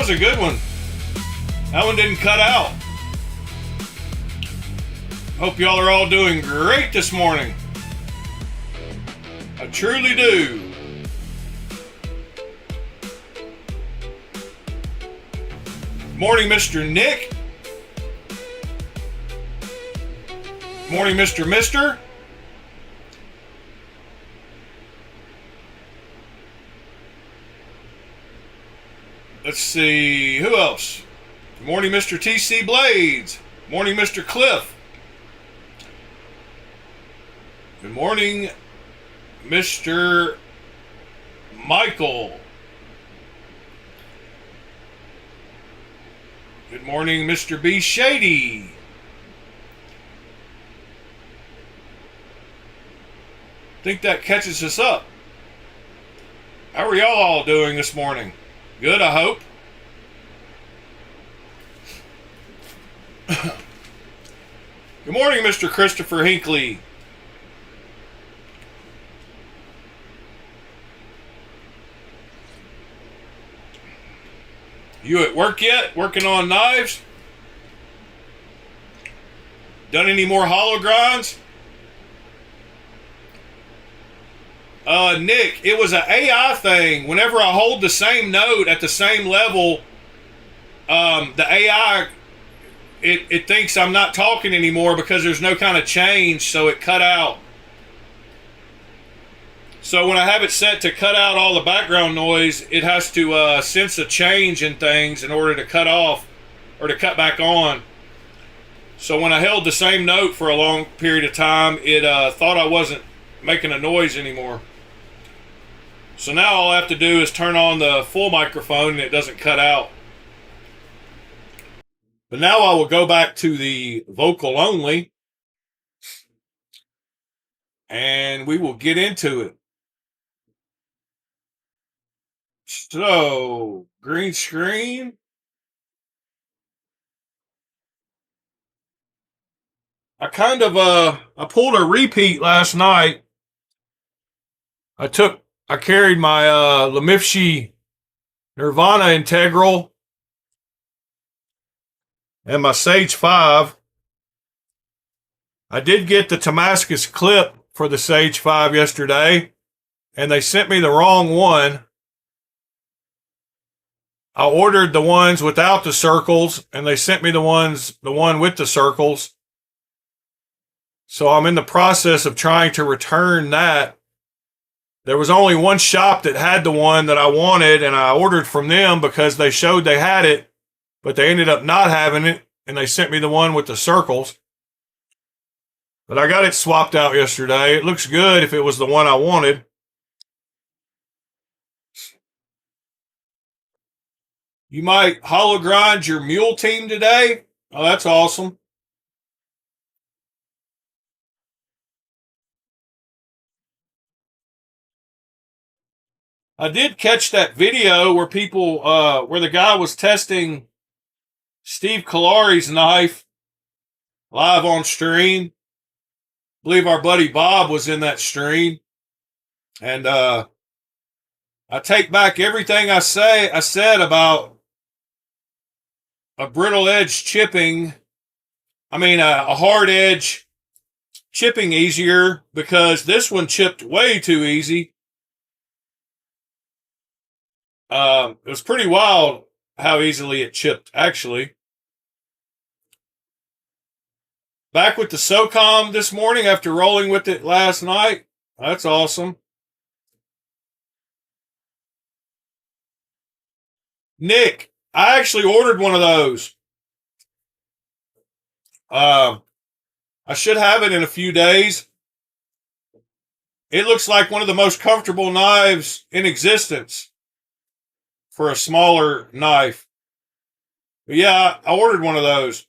was a good one. That one didn't cut out. Hope y'all are all doing great this morning. I truly do. Morning, Mr. Nick. Morning, Mr. Mister. Let's see, who else? Good morning, Mr. TC Blades. Morning, Mr. Cliff. Good morning, Mr. Michael. Good morning, Mr. B. Shady. Think that catches us up. How are y'all all doing this morning? Good, I hope. Good morning, Mr. Christopher Hinckley. You at work yet? Working on knives? Done any more hollow grinds? Nick, it was an AI thing. Whenever I hold the same note at the same level, the AI, it thinks I'm not talking anymore because there's no kind of change, so it cut out. So when I have it set to cut out all the background noise, it has to sense a change in things in order to cut off or to cut back on. So when I held the same note for a long period of time, it thought I wasn't making a noise anymore. So now all I have to do is turn on the full microphone and it doesn't cut out. But now I will go back to the vocal only and we will get into it. So, green screen. I pulled a repeat last night. I carried my Lemifshi Nirvana Integral and my Sage 5. I did get the Damascus clip for the Sage 5 yesterday, and they sent me the wrong one. I ordered the ones without the circles, and they sent me the one with the circles. So I'm in the process of trying to return that. There was only one shop that had the one that I wanted, and I ordered from them because they showed they had it, but they ended up not having it, and they sent me the one with the circles. But I got it swapped out yesterday. It looks good if it was the one I wanted. You might hollow grind your mule team today? Oh, that's awesome. I did catch that video where where the guy was testing Steve Kalari's knife live on stream. I believe our buddy Bob was in that stream. And I take back everything I said about a brittle edge chipping. I mean, a hard edge chipping easier because this one chipped way too easy. It was pretty wild how easily it chipped, actually. Back with the SOCOM this morning after rolling with it last night. That's awesome. Nick, I actually ordered one of those. I should have it in a few days. It looks like one of the most comfortable knives in existence for a smaller knife. But yeah, I ordered one of those.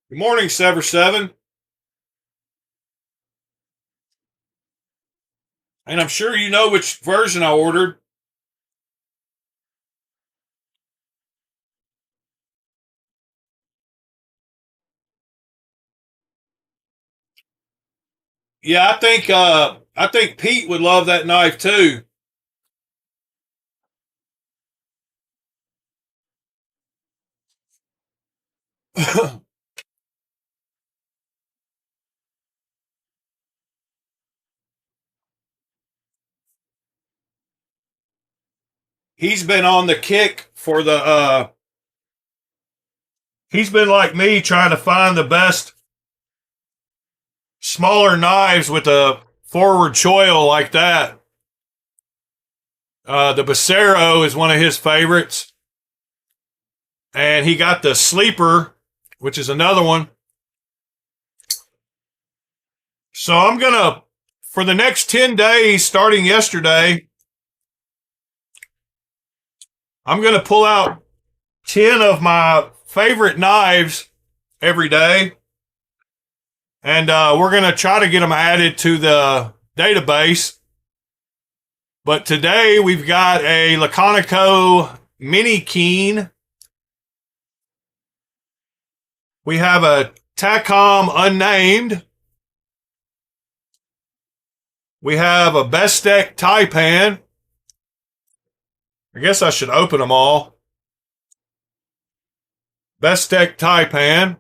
Good morning, Sever 7. And I'm sure you know which version I ordered. Yeah, I think Pete would love that knife too. He's been on the kick for the he's been like me trying to find the best smaller knives with a forward choil like that. The Becero is one of his favorites. And he got the Sleeper, which is another one. So I'm going to, for the next 10 days, starting yesterday, I'm going to pull out 10 of my favorite knives every day. And we're going to try to get them added to the database. But today we've got a Laconico Mini Keen. We have a Tacom Unnamed. We have a Bestech Taipan. I guess I should open them all. Bestech Taipan.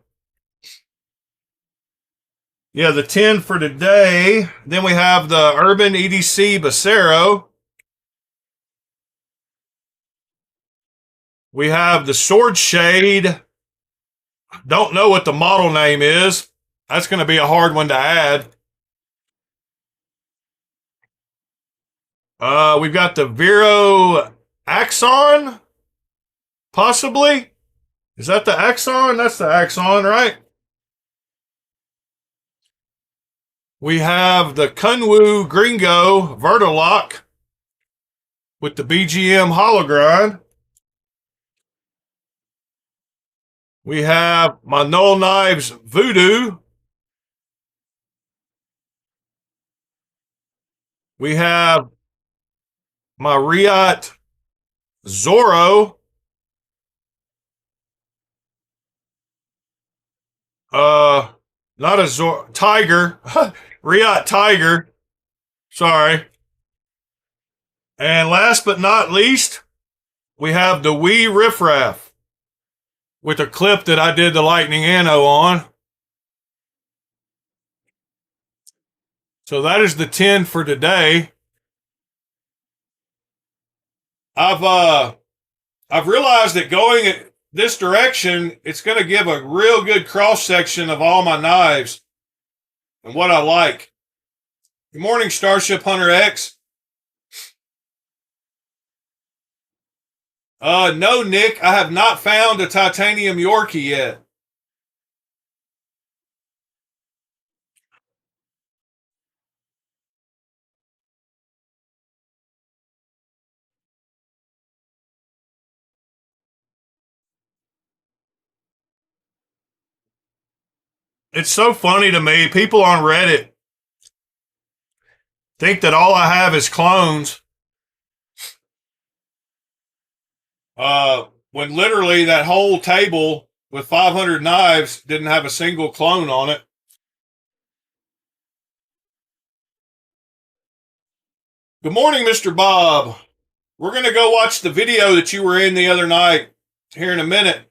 Yeah, the 10 for today. Then we have the Urban EDC Becero. We have the Sword Shade. Don't know what the model name is. That's going to be a hard one to add. We've got the Vero Axon, possibly. Is that the Axon? That's the Axon, right? We have the Kunwu Gringo Vertolock with the BGM Hologrind. We have my Knoll Knives Voodoo. We have my Riot Zorro. Not a Zorro, Tiger. Riot Tiger. Sorry. And last but not least, we have the Wee Riffraff with a clip that I did the Lightning Anno on. So that is the 10 for today. I've realized that going this direction, it's going to give a real good cross section of all my knives and what I like. Good morning, Starship Hunter X. No, Nick, I have not found a titanium Yorkie yet. It's so funny to me. People on Reddit think that all I have is clones. When literally that whole table with 500 knives didn't have a single clone on it. Good morning, Mr. Bob. We're going to go watch the video that you were in the other night here in a minute.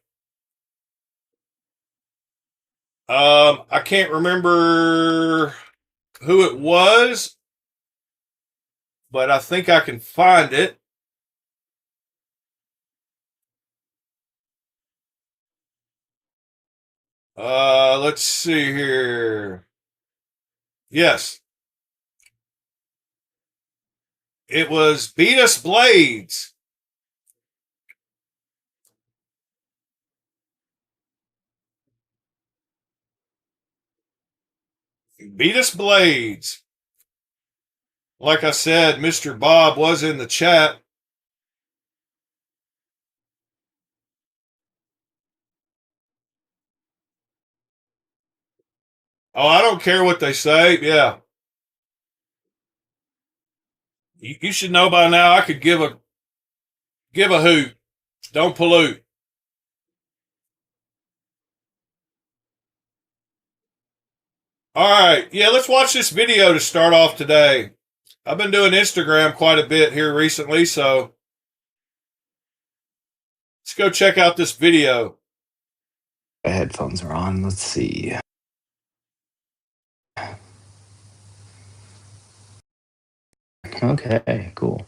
I can't remember who it was, but I think I can find it. Let's see here. Yes. It was Beat Us Blades. Beat Us Blades. Like I said, Mr. Bob was in the chat. Oh, I don't care what they say. Yeah. You should know by now I could give a hoot. Don't pollute. All right. Yeah, let's watch this video to start off today. I've been doing Instagram quite a bit here recently, so let's go check out this video. The headphones are on. Let's see. Okay, cool.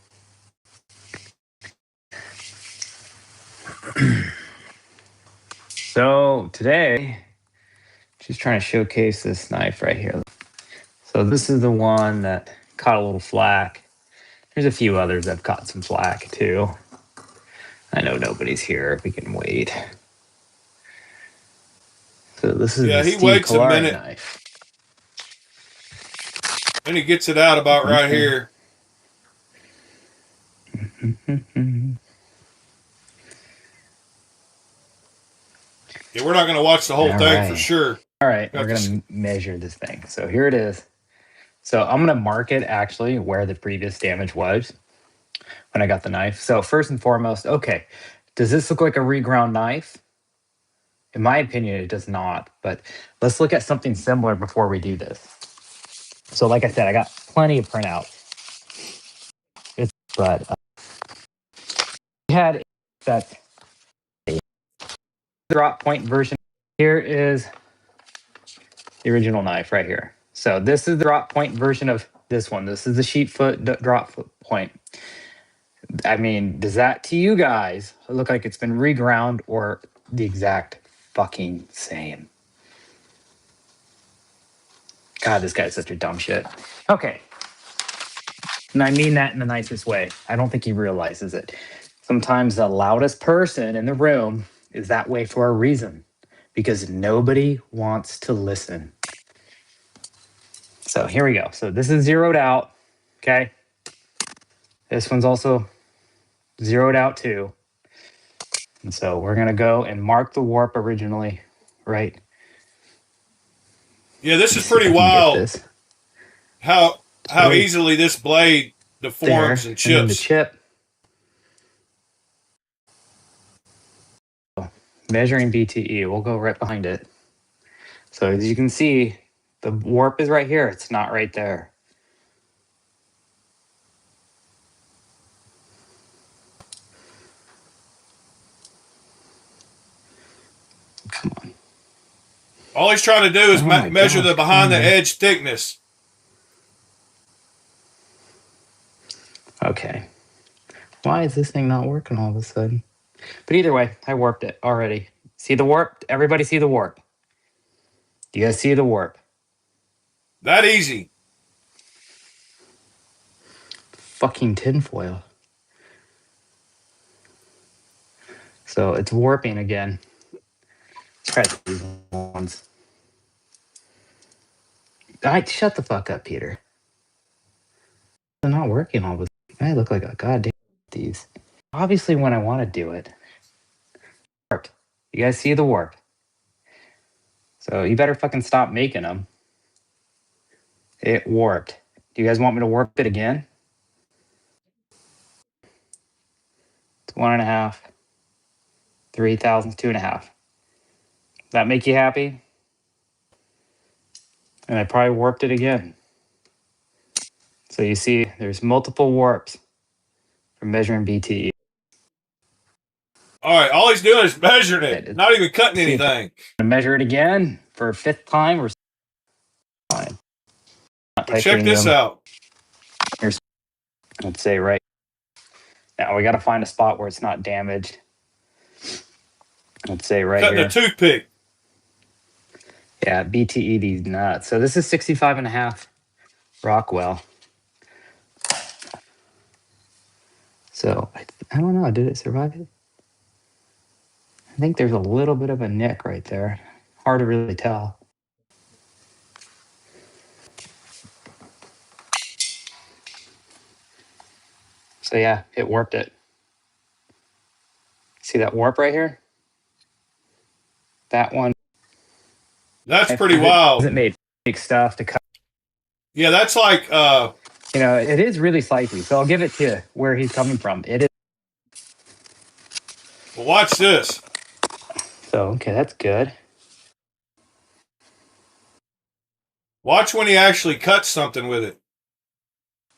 So today, just trying to showcase this knife right here. So this is the one that caught a little flack. There's a few others that have caught some flack too. I know nobody's here. We can wait. So this is the he Steve waits a Knives minute. knife. And he gets it out about right here. Yeah, we're not going to watch the whole thing for sure. All right, we're going to measure this thing. So here it is. So I'm going to mark it actually where the previous damage was when I got the knife. So first and foremost, okay, does this look like a reground knife? In my opinion, it does not, but let's look at something similar before we do this. So like I said, I got plenty of printouts. But we had that drop point version. Here is the original knife right here. So this is the drop point version of this one. This is the sheet foot drop point. I mean, does that to you guys look like it's been reground or the exact fucking same? God, this guy's such a dumb shit. Okay. And I mean that in the nicest way. I don't think he realizes it. Sometimes the loudest person in the room is that way for a reason, because nobody wants to listen. So here we go. So this is zeroed out. Okay. This one's also zeroed out too. And so we're going to go and mark the warp originally, right? Yeah, this is pretty wild. How easily this blade deforms and chips. And then the chip. Measuring BTE, we'll go right behind it. So as you can see, the warp is right here. It's not right there. Come on. All he's trying to do is measure the behind the edge thickness. Okay. Why is this thing not working all of a sudden? But either way, I warped it already. See the warp? Everybody see the warp? Do you guys see the warp? That easy. Fucking tinfoil. So it's warping again. Try these ones. Shut the fuck up, Peter. They're not working all of a sudden. I look like a goddamn these. Obviously, when I want to do it. Warped. You guys see the warp? So you better fucking stop making them. It warped. Do you guys want me to warp it again? It's 1.5. 3 thousandths, 2.5. That make you happy? And I probably warped it again. So you see, there's multiple warps for measuring BTE. All right, all he's doing is measuring it, not even cutting anything. Measure it again for a 5th time or fine. But check this out. Here's, let's say right now we got to find a spot where it's not damaged. Let's say right cutting here. Cutting a toothpick. Yeah, BTE these nuts. So this is 65.5 Rockwell. So I don't know. Did it survive it? I think there's a little bit of a nick right there. Hard to really tell. So yeah, it warped it. See that warp right here? That one. That's pretty wild. It made big stuff to cut. Yeah, that's like you know, it is really slicey. So I'll give it to you where he's coming from. It is. Well, watch this. So okay, that's good. Watch when he actually cuts something with it.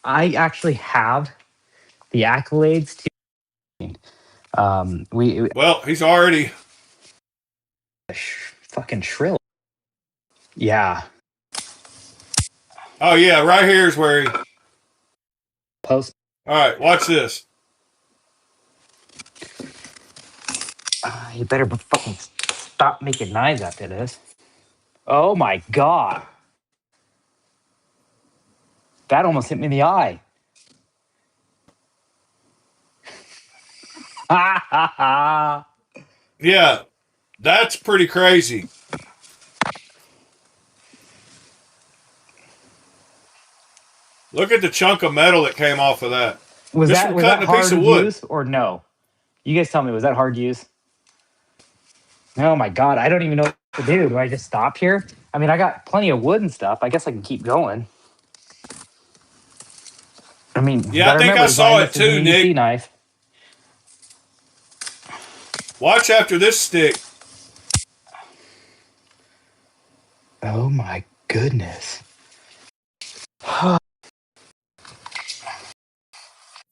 I actually have the accolades to. Well, he's already. fucking shrill. Yeah. Oh yeah, right here is where he. Post. All right, watch this. You better fucking stop making knives after this. Oh my god. That almost hit me in the eye. Ha ha ha. Yeah, that's pretty crazy. Look at the chunk of metal that came off of that. Was Just that from cutting a piece hard of to wood. use or no? You guys tell me, was that hard to use? Oh my god, I don't even know what to do. Do I just stop here? I mean, I got plenty of wood and stuff. I guess I can keep going. I mean, you Yeah, I gotta think remember, I saw Zion, it this is an too, EDC Nick. knife. Watch after this stick. Oh my goodness.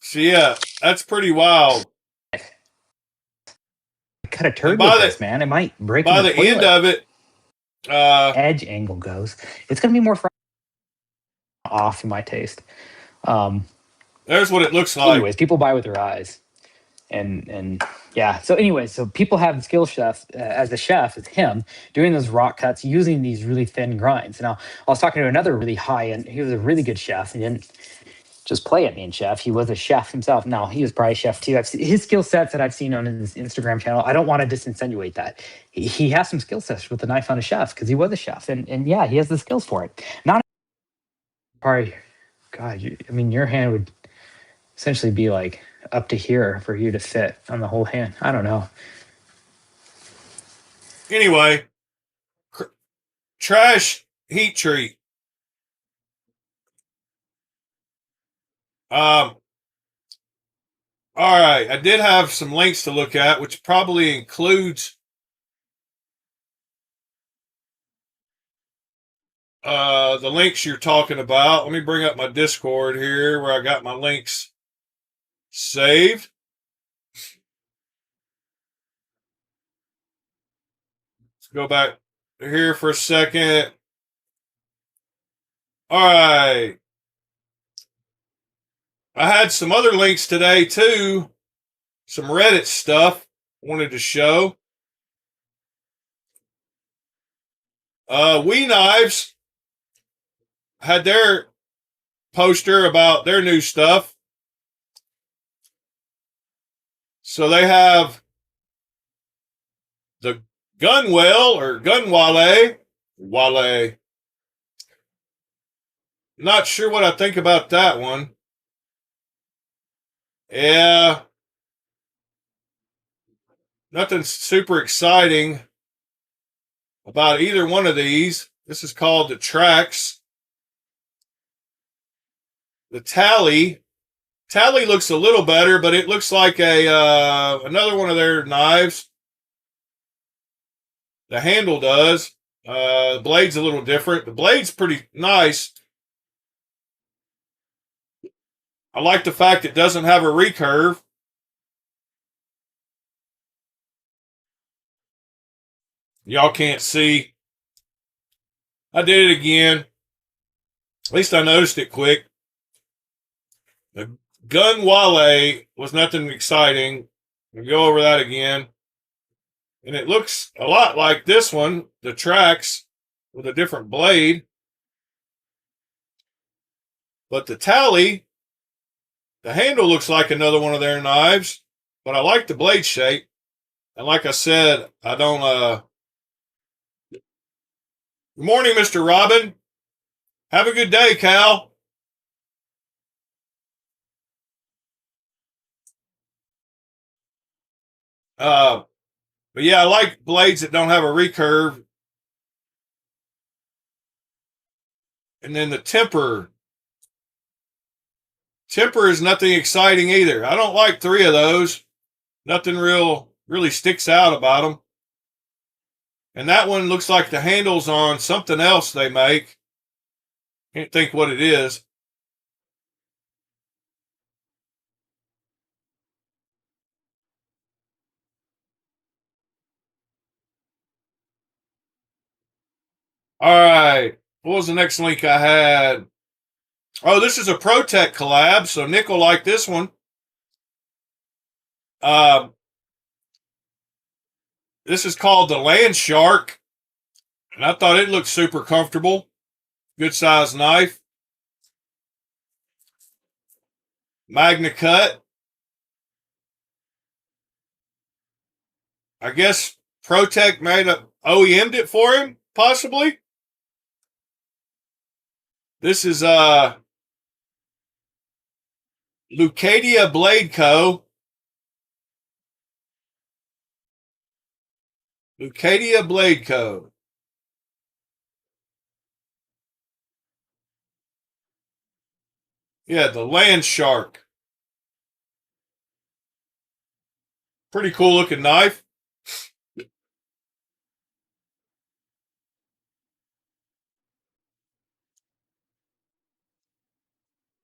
So yeah, that's pretty wild. Cut a And turd with this, man. It might break in by the the end toilet. of it, Edge angle goes. It's gonna be more off in my taste. there's what it looks like. Anyways, people buy with their eyes. And yeah, so anyways, so people have the skill chef as a chef, it's him doing those rock cuts using these really thin grinds. Now I was talking to another really high end, he was a really good chef. He didn't just play at me in chef, he was a chef himself. Now he was probably a chef too. I've seen his skill sets that I've seen on his Instagram channel. I don't want to disinsinuate that he has some skill sets with the knife on a chef because he was a chef, and yeah, he has the skills for it. Not probably, god, I mean, your hand would essentially be like up to here for you to fit on the whole hand. I don't know. Anyway, trash heat treat. All right, I did have some links to look at, which probably includes the links you're talking about. Let me bring up my Discord here where I got my links saved. Let's go back here for a second. All right. I had some other links today too. Some Reddit stuff wanted to show. We Knives had their poster about their new stuff. So they have the Gunwale or Gunwale. Wale. Not sure what I think about that one. Yeah. Nothing super exciting about either one of these. This is called the Trax. The Tally. Tally looks a little better, but it looks like a another one of their knives. The handle does. The blade's a little different. The blade's pretty nice. I like the fact it doesn't have a recurve. Y'all can't see. I did it again. At least I noticed it quick. The Gun Wale was nothing exciting. We'll go over that again. And it looks a lot like this one, the Trax, with a different blade. But the Tally, the handle looks like another one of their knives. But I like the blade shape. And like I said, I don't... Good morning, Mr. Robin. Have a good day, Cal. But yeah, I like blades that don't have a recurve. And then the temper. Temper is nothing exciting either. I don't like three of those. Nothing really sticks out about them. And that one looks like the handle's on something else they make. Can't think what it is. All right. What was the next link I had? Oh, this is a ProTech collab, so Nick will like this one. This is called the Land Shark, and I thought it looked super comfortable. Good size knife. Magna cut. I guess ProTech OEM'd it for him, possibly. This is Lucadia Blade Co. Lucadia Blade Co. Yeah, the Land Shark. Pretty cool looking knife.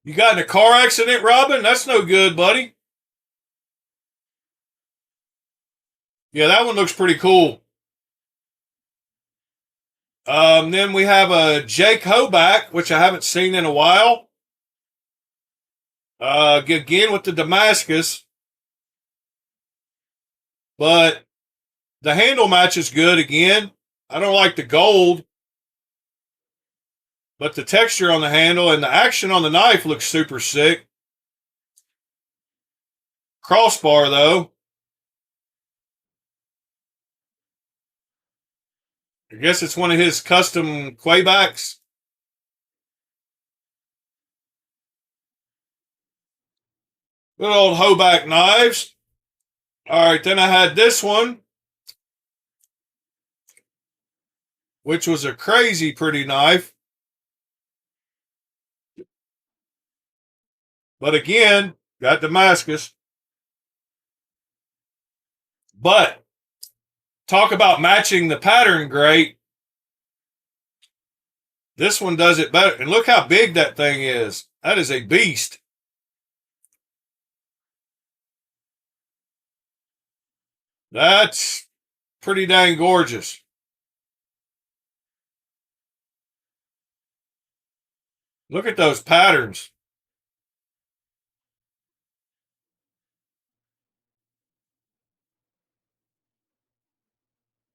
You got in a car accident, Robin? That's no good, buddy. Yeah, that one looks pretty cool. Then we have a Jake Hoback, which I haven't seen in a while. Again with the Damascus. But the handle match is good again. I don't like the gold. But the texture on the handle and the action on the knife looks super sick. Crossbar, though. I guess it's one of his custom Quaybacks. Good old Hoback knives. All right, then I had this one, which was a crazy pretty knife. But again, got Damascus. But talk about matching the pattern great. This one does it better. And look how big that thing is. That is a beast. That's pretty dang gorgeous. Look at those patterns.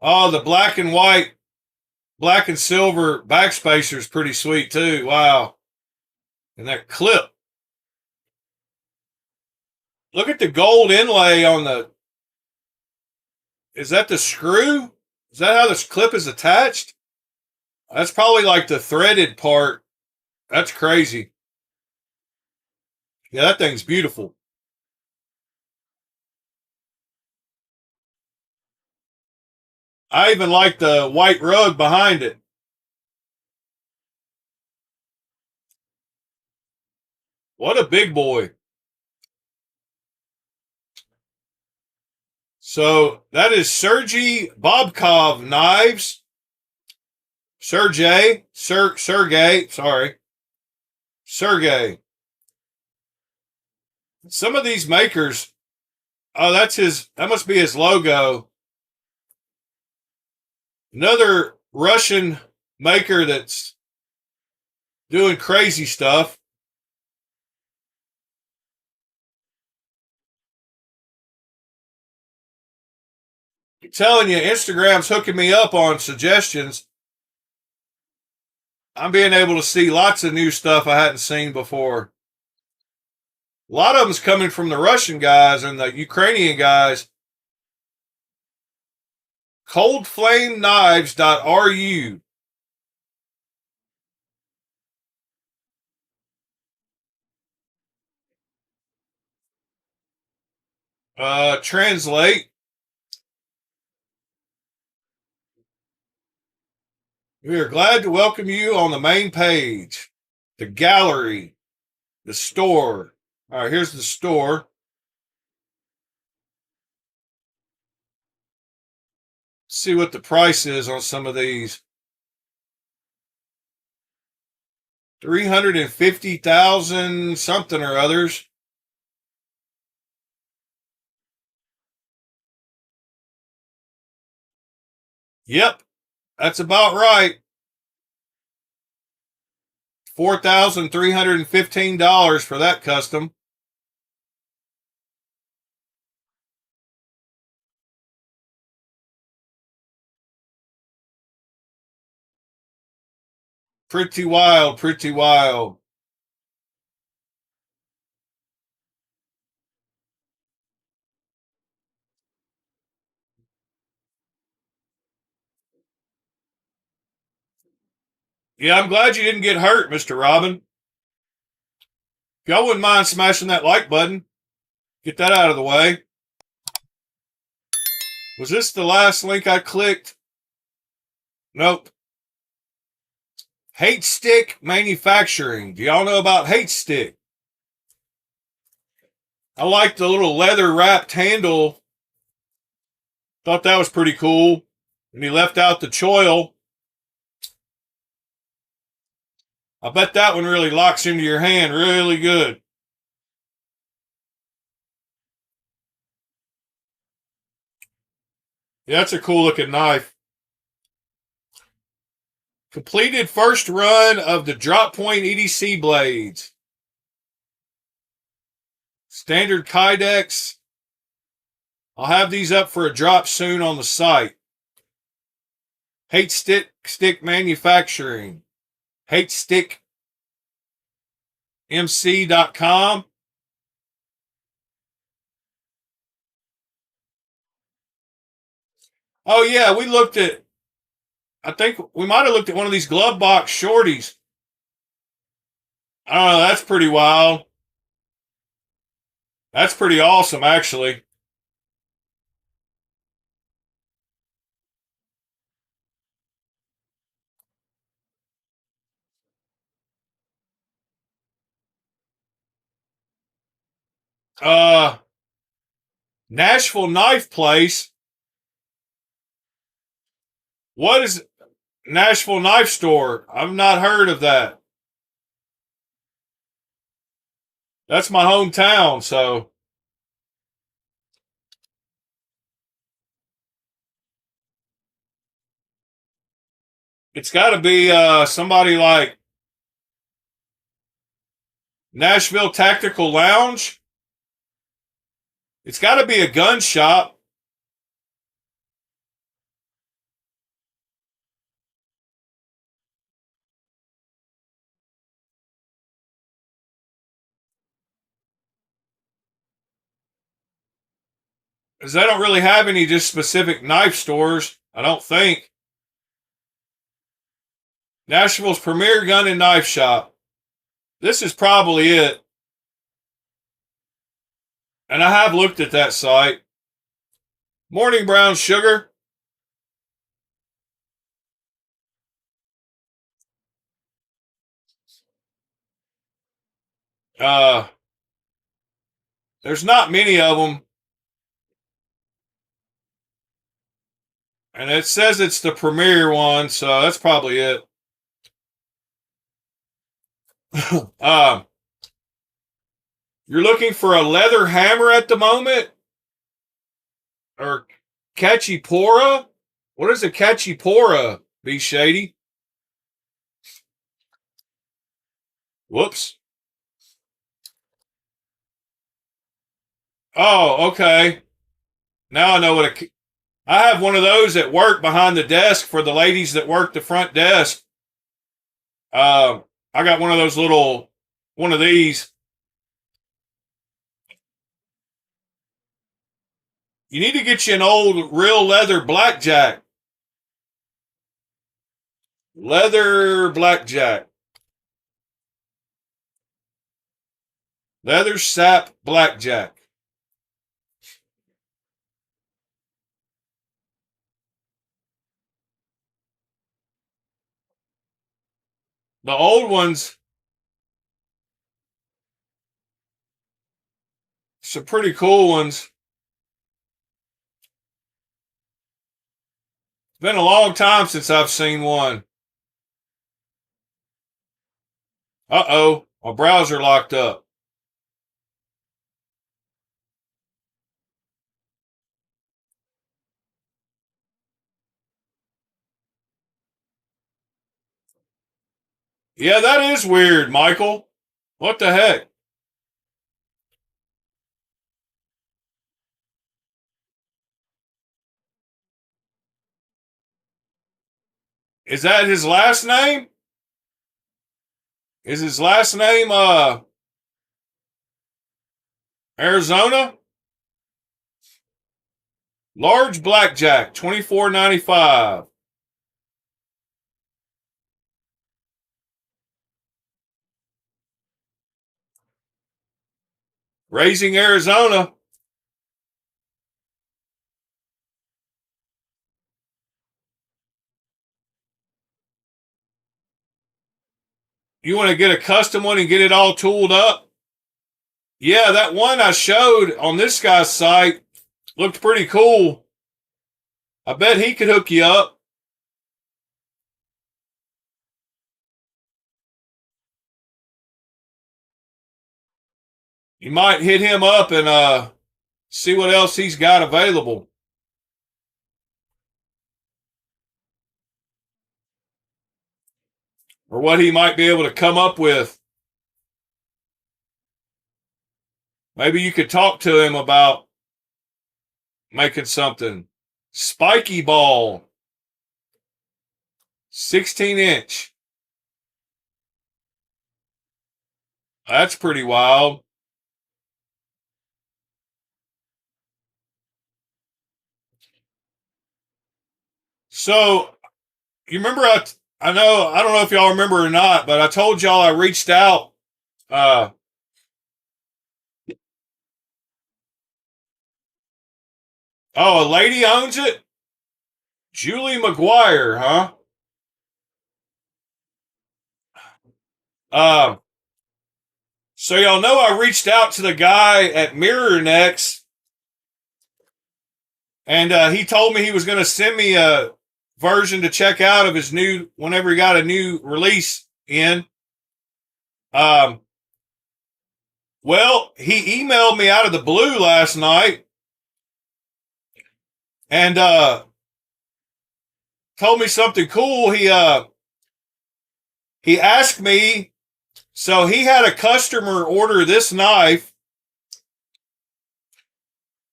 Oh, the black and white, black and silver backspacer is pretty sweet too. Wow. And that clip. Look at the gold inlay on the. Is that the screw? Is that how this clip is attached? That's probably like the threaded part. That's crazy. Yeah, that thing's beautiful. I even like the white rug behind it. What a big boy. So that is Sergey Bobkov Knives. Sergey. Some of these makers, oh, that must be his logo. Another Russian maker that's doing crazy stuff. I'm telling you, Instagram's hooking me up on suggestions. I'm being able to see lots of new stuff I hadn't seen before. A lot of them's coming from the Russian guys and the Ukrainian guys. Coldflameknives.ru. Translate. We are glad to welcome you on the main page, the gallery, the store. All right, here's the store. Let's see what the price is on some of these. 350,000 something or others. Yep, that's about right. $4,315 for that custom. Pretty wild, pretty wild. Yeah, I'm glad you didn't get hurt, Mr. Robin. If y'all wouldn't mind smashing that like button, get that out of the way. Was this the last link I clicked? Nope. Hate Stick Manufacturing. Do y'all know about Hate Stick? I like the little leather wrapped handle. Thought that was pretty cool. And he left out the choil. I bet that one really locks into your hand really good. Yeah, that's a cool looking knife. Completed first run of the Drop Point EDC blades. Standard Kydex. I'll have these up for a drop soon on the site. Hate Stick Manufacturing. HateStickMC.com. Oh yeah, we looked at, I think we might have looked at one of these glove box shorties. I don't know, that's pretty wild. That's pretty awesome, actually. Nashville Knife Place. What is Nashville Knife Store? I've not heard of that. That's my hometown, so. It's got to be somebody like Nashville Tactical Lounge. It's got to be a gun shop. Because they don't really have any just specific knife stores, I don't think. Nashville's premier gun and knife shop. This is probably it. And I have looked at that site. Morning, Brown Sugar. Uh, there's not many of them. And it says it's the premier one, so that's probably it. You're looking for a leather hammer at the moment? Or Cachipora? What is a Cachipora, B Shady? Whoops. Oh, okay. Now I know what I have one of those at work behind the desk for the ladies that work the front desk. I got one of those one of these. You need to get you an old real leather blackjack. Leather blackjack. Leather sap blackjack. The old ones, some pretty cool ones. It's been a long time since I've seen one. Uh-oh, my browser locked up. Yeah, that is weird, Michael. What the heck? Is that his last name? Is his last name Arizona? Large blackjack, $24.95. Raising Arizona. You want to get a custom one and get it all tooled up? Yeah, that one I showed on this guy's site looked pretty cool. I bet he could hook you up. You might hit him up and see what else he's got available. Or what he might be able to come up with. Maybe you could talk to him about making something. Spiky ball. 16-inch. That's pretty wild. So, you remember I know, I don't know if y'all remember or not, but I told y'all I reached out. Oh, a lady owns it? Julie McGuire, huh? Uh, so y'all know I reached out to the guy at Mirror Necks, and he told me he was going to send me a version to check out of his new, whenever he got a new release in. Um, well, he emailed me out of the blue last night and told me something cool. He asked me, so he had a customer order this knife,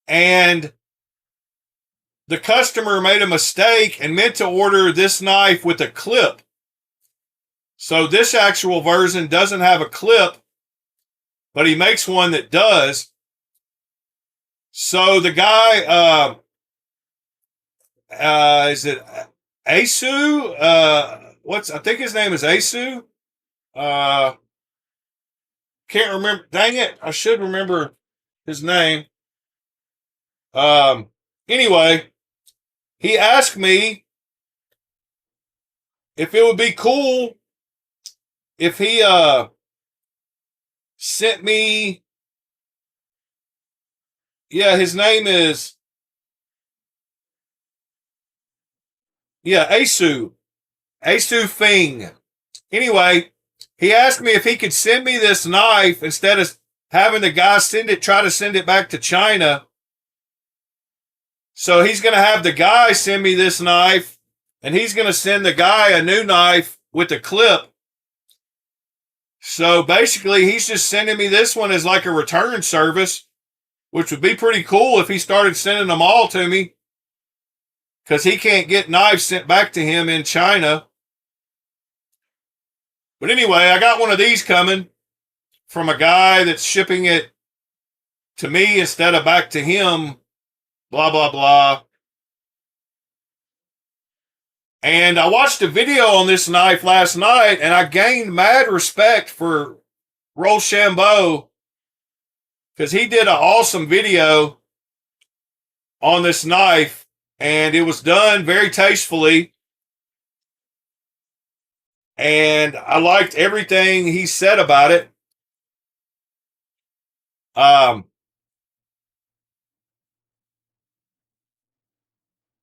and the customer made a mistake and meant to order this knife with a clip. So this actual version doesn't have a clip, but he makes one that does. So the guy, is it Asu? I think his name is Asu. Can't remember. Dang it. I should remember his name. Um, anyway, he asked me if it would be cool if he sent me. Yeah, his name is Asu Fing. Anyway, he asked me if he could send me this knife instead of having the guy try to send it back to China. So he's going to have the guy send me this knife, and he's going to send the guy a new knife with a clip. So basically, he's just sending me this one as like a return service, which would be pretty cool if he started sending them all to me, because he can't get knives sent back to him in China. But anyway, I got one of these coming from a guy that's shipping it to me instead of back to him, blah, blah, blah. And I watched a video on this knife last night, and I gained mad respect for Rochambeau, because he did an awesome video on this knife, and it was done very tastefully. And I liked everything he said about it.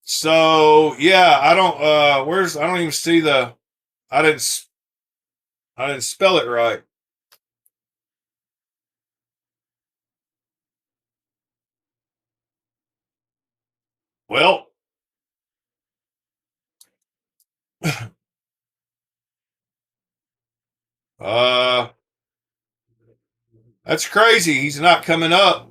So yeah, I don't even see I didn't I didn't spell it right. Well, That's crazy. He's not coming up.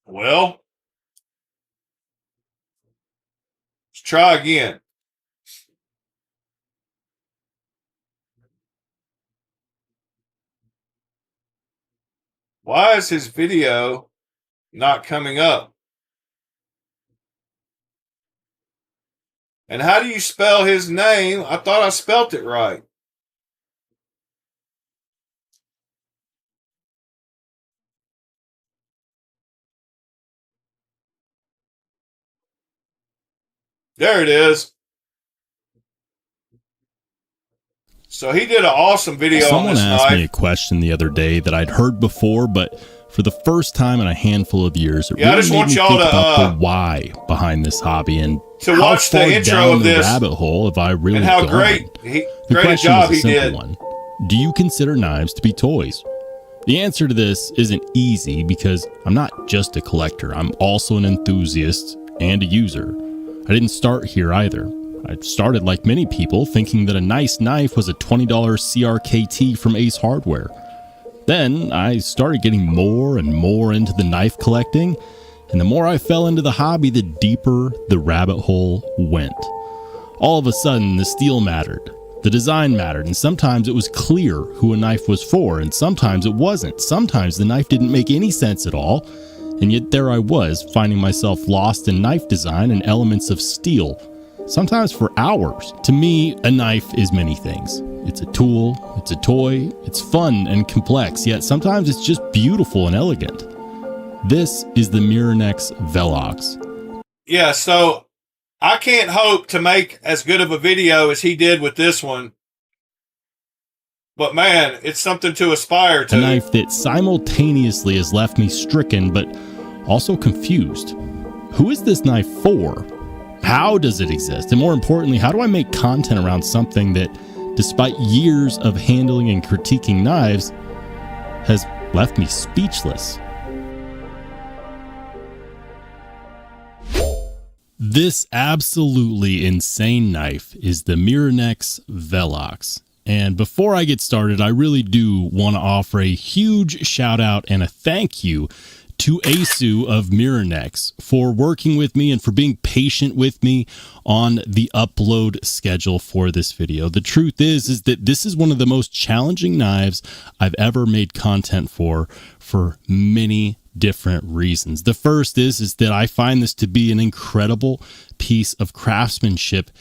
Well, let's try again. Why is his video not coming up? And how do you spell his name? I thought I spelt it right. There it is. So he did an awesome video on this knife. Someone asked me a question the other day that I'd heard before, but for the first time in a handful of years, it really I just made want me y'all think to about the why behind this hobby and to how watch the far intro down of the this rabbit hole have I really and how gone. great The a question job is a he simple did. one. Do you consider knives to be toys? The answer to this isn't easy because I'm not just a collector. I'm also an enthusiast and a user. I didn't start here either. I started like many people thinking that a nice knife was a $20 CRKT from Ace Hardware. Then I started getting more and more into the knife collecting, and the more I fell into the hobby, the deeper the rabbit hole went. All of a sudden, the steel mattered, the design mattered, and sometimes it was clear who a knife was for, and sometimes it wasn't. Sometimes the knife didn't make any sense at all, and yet there I was, finding myself lost in knife design and elements of steel, sometimes for hours. To me, a knife is many things. It's a tool, it's a toy, it's fun and complex, yet sometimes it's just beautiful and elegant. This is the Mironex Velox. Yeah, so I can't hope to make as good of a video as he did with this one. But man, it's something to aspire to. A knife that simultaneously has left me stricken, but also confused. Who is this knife for? How does it exist? And more importantly, how do I make content around something that, despite years of handling and critiquing knives, has left me speechless? This absolutely insane knife is the Mironex Velox. And before I get started, I really do want to offer a huge shout out and a thank you to Asu of Mironex for working with me and for being patient with me on the upload schedule for this video. The truth is that this is one of the most challenging knives I've ever made content for many different reasons. The first is that I find this to be an incredible piece of craftsmanship,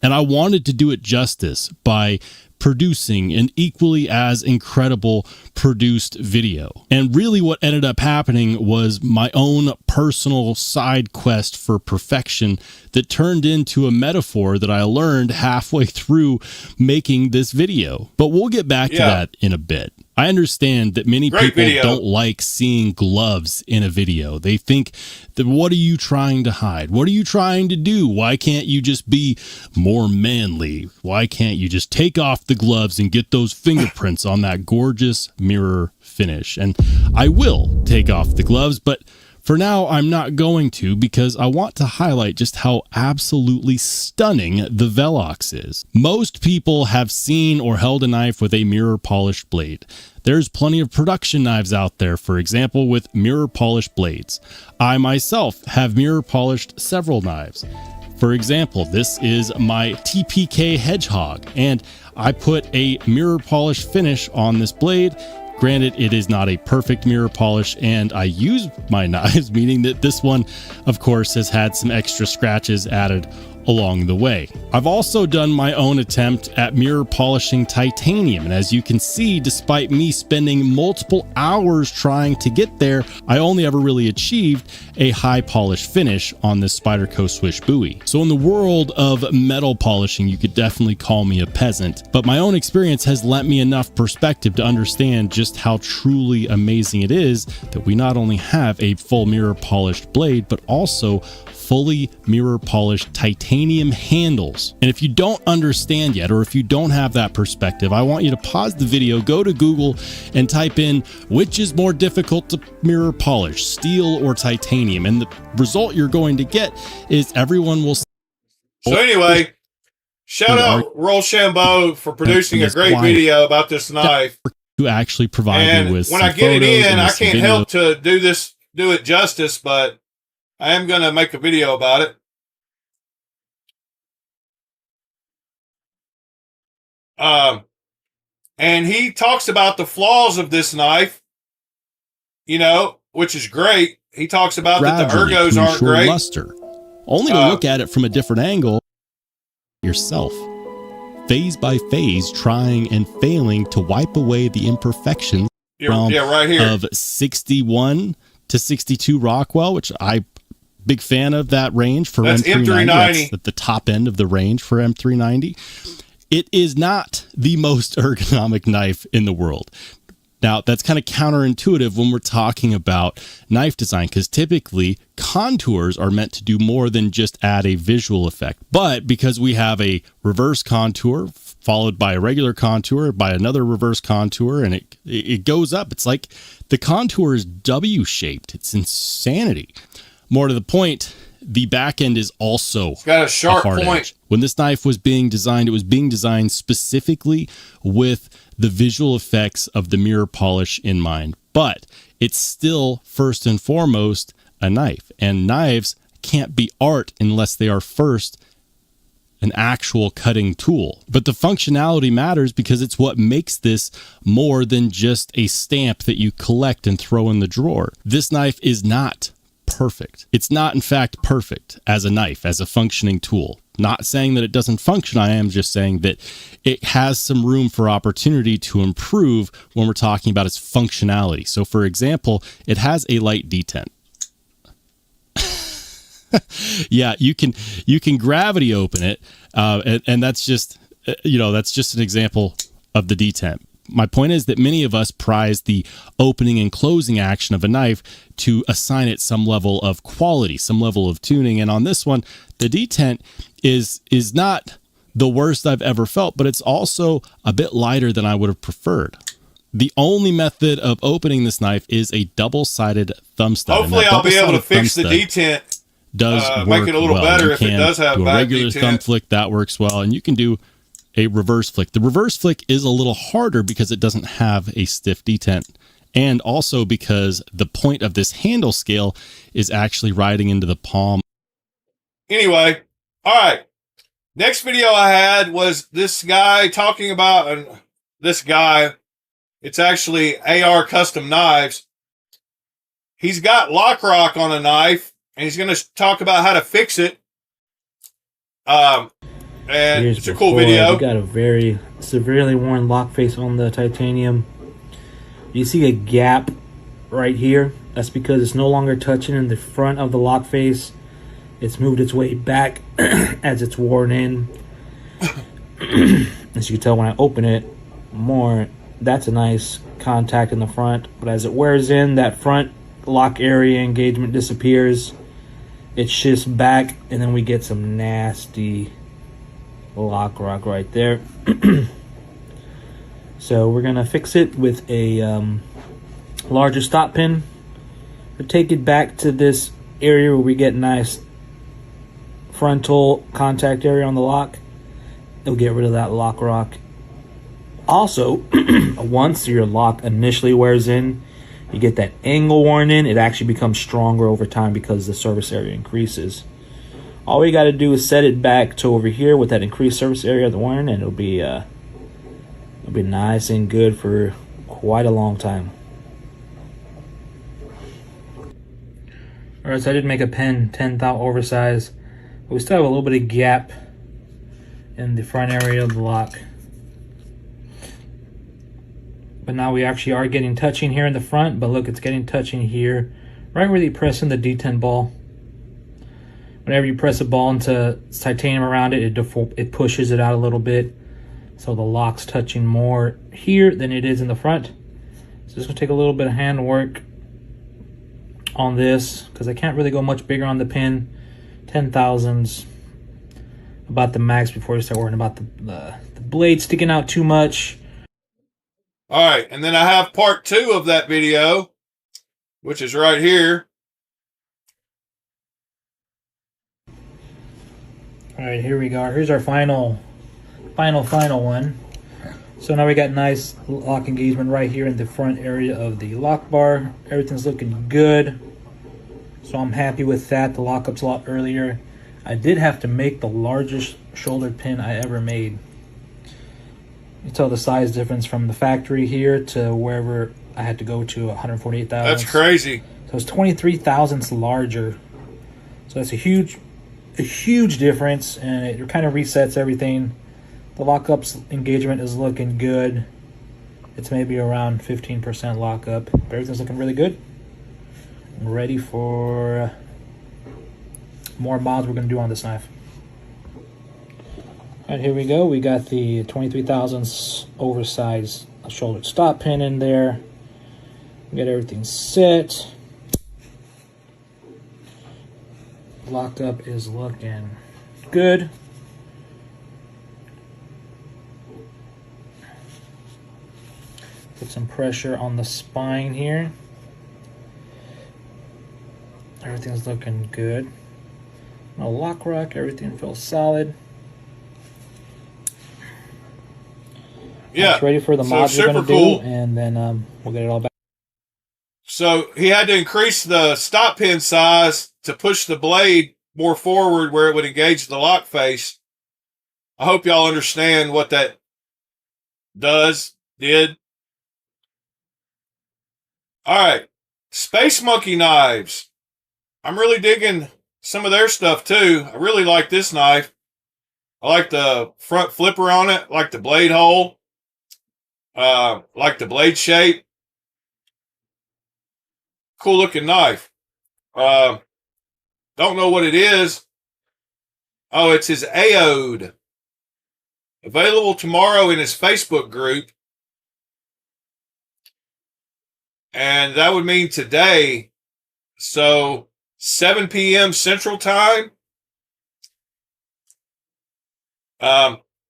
and I wanted to do it justice by producing an equally as incredible produced video. And really what ended up happening was my own personal side quest for perfection that turned into a metaphor that I learned halfway through making this video. But we'll get back to that in a bit. I understand that many people don't like seeing gloves in a video. They think that, what are you trying to hide? What are you trying to do? Why can't you just be more manly? Why can't you just take off the gloves and get those fingerprints on that gorgeous mirror finish? And I will take off the gloves, but for now, I'm not going to, because I want to highlight just how absolutely stunning the Velox is. Most people have seen or held a knife with a mirror polished blade. There's plenty of production knives out there, for example, with mirror polished blades. I myself have mirror polished several knives. For example, this is my TPK Hedgehog, and I put a mirror polish finish on this blade. Granted, it is not a perfect mirror polish, and I use my knives, meaning that this one, of course, has had some extra scratches added along the way. I've also done my own attempt at mirror polishing titanium, and as you can see, despite me spending multiple hours trying to get there, I only ever really achieved a high polish finish on this Spyderco Swish buoy. So in the world of metal polishing, you could definitely call me a peasant, but my own experience has lent me enough perspective to understand just how truly amazing it is that we not only have a full mirror polished blade, but also fully mirror polished titanium handles. And if you don't understand yet, or if you don't have that perspective, I want you to pause the video, go to Google and type in which is more difficult to mirror polish, steel or titanium, and the result you're going to get is everyone will. So anyway, Shout out Rochambeau for producing a great video about this knife. To actually provide me with when I get it in, I can't help to do it justice, but I am going to make a video about it. And he talks about the flaws of this knife, you know, which is great. He talks about that the ergos aren't great. Luster. Only to look at it from a different angle yourself. Phase by phase, trying and failing to wipe away the imperfections right here. Of 61 to 62 Rockwell, which I big fan of that range for M390. That's at the top end of the range for M390. It is not the most ergonomic knife in the world. Now, that's kind of counterintuitive when we're talking about knife design, because typically contours are meant to do more than just add a visual effect. But because we have a reverse contour followed by a regular contour, by another reverse contour, and it goes up. It's like the contour is W-shaped. It's insanity. More to the point, the back end is also it's got a sharp point. Edge. When this knife was being designed, it was being designed specifically with the visual effects of the mirror polish in mind. But it's still, first and foremost, a knife. And knives can't be art unless they are first an actual cutting tool. But the functionality matters because it's what makes this more than just a stamp that you collect and throw in the drawer. This knife is not perfect. It's not, in fact, perfect as a knife, as a functioning tool. Not saying that it doesn't function. I am just saying that it has some room for opportunity to improve when we're talking about its functionality. So, for example, it has a light detent. Yeah, you can gravity open it, and that's just that's just an example of the detent. My point is that many of us prize the opening and closing action of a knife to assign it some level of quality, some level of tuning. And on this one, the detent is not the worst I've ever felt, but it's also a bit lighter than I would have preferred. The only method of opening this knife is a double-sided thumb stud. Hopefully I'll be able to fix the detent. Does make it a little better if it does have a regular thumb flick. That works well, and you can do a reverse flick. The reverse flick is a little harder because it doesn't have a stiff detent, and also because the point of this handle scale is actually riding into the palm. Anyway, all right. Next video I had was this guy talking about this guy. It's actually AR Custom Knives. He's got lock rock on a knife, and he's going to talk about how to fix it. And it's a cool video. We got a very severely worn lock face on the titanium. You see a gap right here. That's because it's no longer touching in the front of the lock face. It's moved its way back as it's worn in. As you can tell when I open it more, that's a nice contact in the front. But as it wears in, that front lock area engagement disappears. It shifts back, and then we get some nasty lock rock right there. So we're gonna fix it with a larger stop pin. We'll take it back to this area where we get nice frontal contact area on the lock. It'll get rid of that lock rock. Also, once your lock initially wears in, you get that angle worn in, it actually becomes stronger over time because the surface area increases. All you got to do is set it back to over here with that increased surface area of the worn, and it'll be nice and good for quite a long time. Alright, so I did make a pen 10 thou oversize, but we still have a little bit of gap in the front area of the lock. But now we actually are getting touching here in the front, but look, it's getting touching here, right where you press in the detent ball. Whenever you press a ball into titanium around it, it pushes it out a little bit. So the lock's touching more here than it is in the front. So it's gonna take a little bit of hand work on this because I can't really go much bigger on the pin. 10,000s about the max before you start worrying about the blade sticking out too much. All right, and then I have part 2 of that video, which is right here. All right, here we go. Here's our final final one. So now we got nice lock engagement right here in the front area of the lock bar. Everything's looking good. So I'm happy with that. The lockup's a lot earlier. I did have to make the largest shoulder pin I ever made. You tell the size difference from the factory here to wherever I had to go to 148 thousandths. That's crazy. So it's 23 thousandths larger. So that's a huge difference, and it kind of resets everything. The lockup's engagement is looking good. It's maybe around 15% lockup. But everything's looking really good. I'm ready for more mods we're going to do on this knife. All right, here we go. We got the 23 thousandths oversized shoulder stop pin in there. We got everything set. Lockup is looking good. Put some pressure on the spine here. Everything's looking good. No lock rock, everything feels solid. Yeah. It's ready for the mods we're going to do, and then we'll get it all back. So he had to increase the stop pin size to push the blade more forward where it would engage the lock face. I hope y'all understand what that did. All right. Space Monkey Knives. I'm really digging some of their stuff too. I really like this knife. I like the front flipper on it. I like the blade hole. Like the blade shape. Cool looking knife. Don't know what it is. Oh, it's his Aode. Available tomorrow in his Facebook group. And that would mean today. So 7 p.m. Central Time.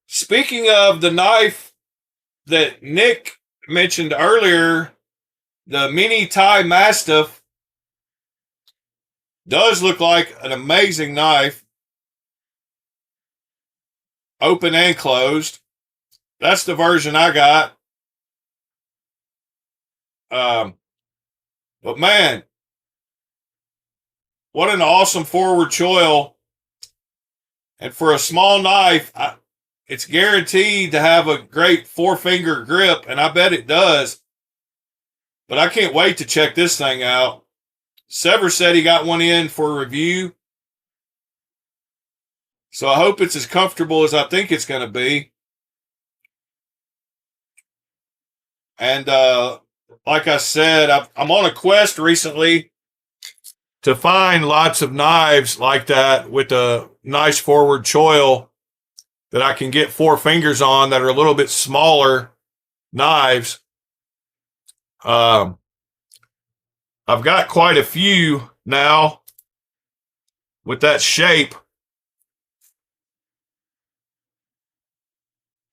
Speaking of the knife that Nick mentioned earlier, the Mini Thai Mastiff does look like an amazing knife. Open and closed. That's the version I got. But man, what an awesome forward choil. And for a small knife, it's guaranteed to have a great 4-finger grip, and I bet it does. But I can't wait to check this thing out. Sever said he got one in for review. So I hope it's as comfortable as I think it's going to be. And like I said, I'm on a quest recently to find lots of knives like that with a nice forward choil that I can get 4 fingers on that are a little bit smaller knives. I've got quite a few now with that shape.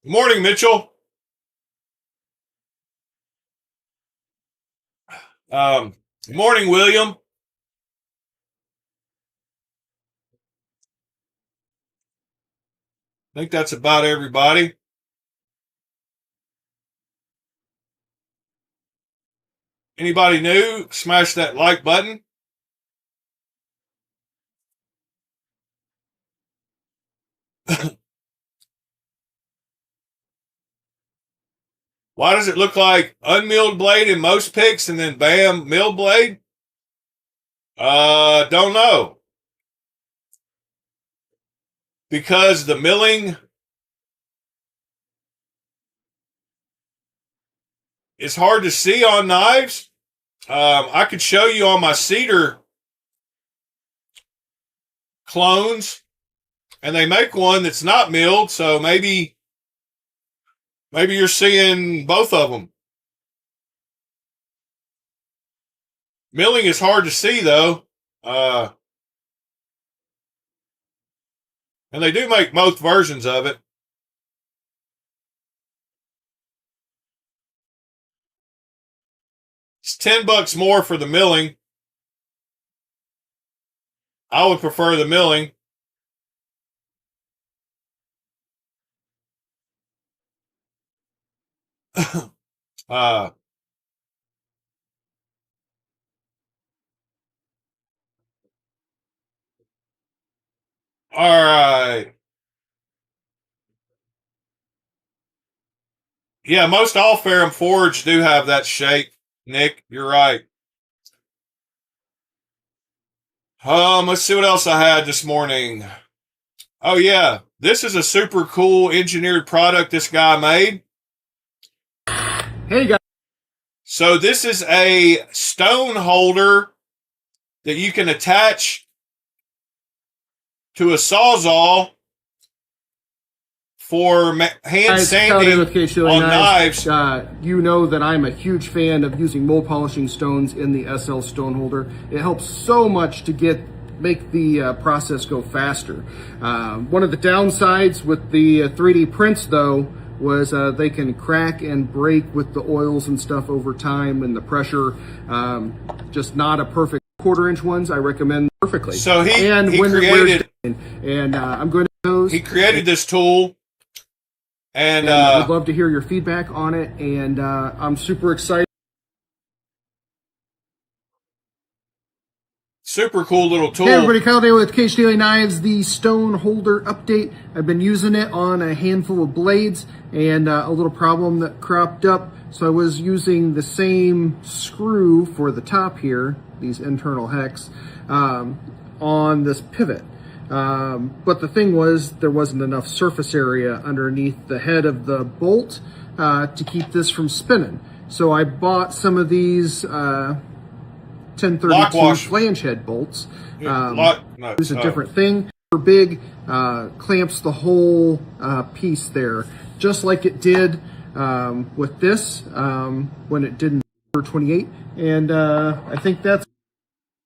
Good morning, Mitchell. Good morning, William. I think that's about everybody. Anybody new? Smash that like button. Why does it look like unmilled blade in most pics and then bam, milled blade? Don't know. Because the milling is hard to see on knives. I could show you on my cedar clones, and they make one that's not milled, so maybe you're seeing both of them. Milling is hard to see, though. And they do make both versions of it. It's $10 more for the milling. I would prefer the milling. All right. Yeah, most all Ferrum Forge do have that shape, Nick. You're right. Let's see what else I had this morning. Oh, yeah. This is a super cool engineered product this guy made. Hey, guys. So this is a stone holder that you can attach to a Sawzall for hand sanding with Ketuo on knives. You know that I'm a huge fan of using mold polishing stones in the SL stone holder. It helps so much to make the process go faster. One of the downsides with the 3D prints, though, was they can crack and break with the oils and stuff over time, and the pressure. Just not a perfect 1/4-inch ones. I recommend perfectly. So he created this tool. And I'd love to hear your feedback on it, and I'm super excited. Super cool little tool. Hey everybody, Kyle Day with Kubey Knives, the stone holder update. I've been using it on a handful of blades, and a little problem that cropped up. So I was using the same screw for the top here, these internal hex, on this pivot. But the thing was, there wasn't enough surface area underneath the head of the bolt to keep this from spinning. So I bought some of these 1032 flange head bolts. Use a different thing. Big, clamps the whole piece there, just like it did with this when it didn't 28. And I think that's.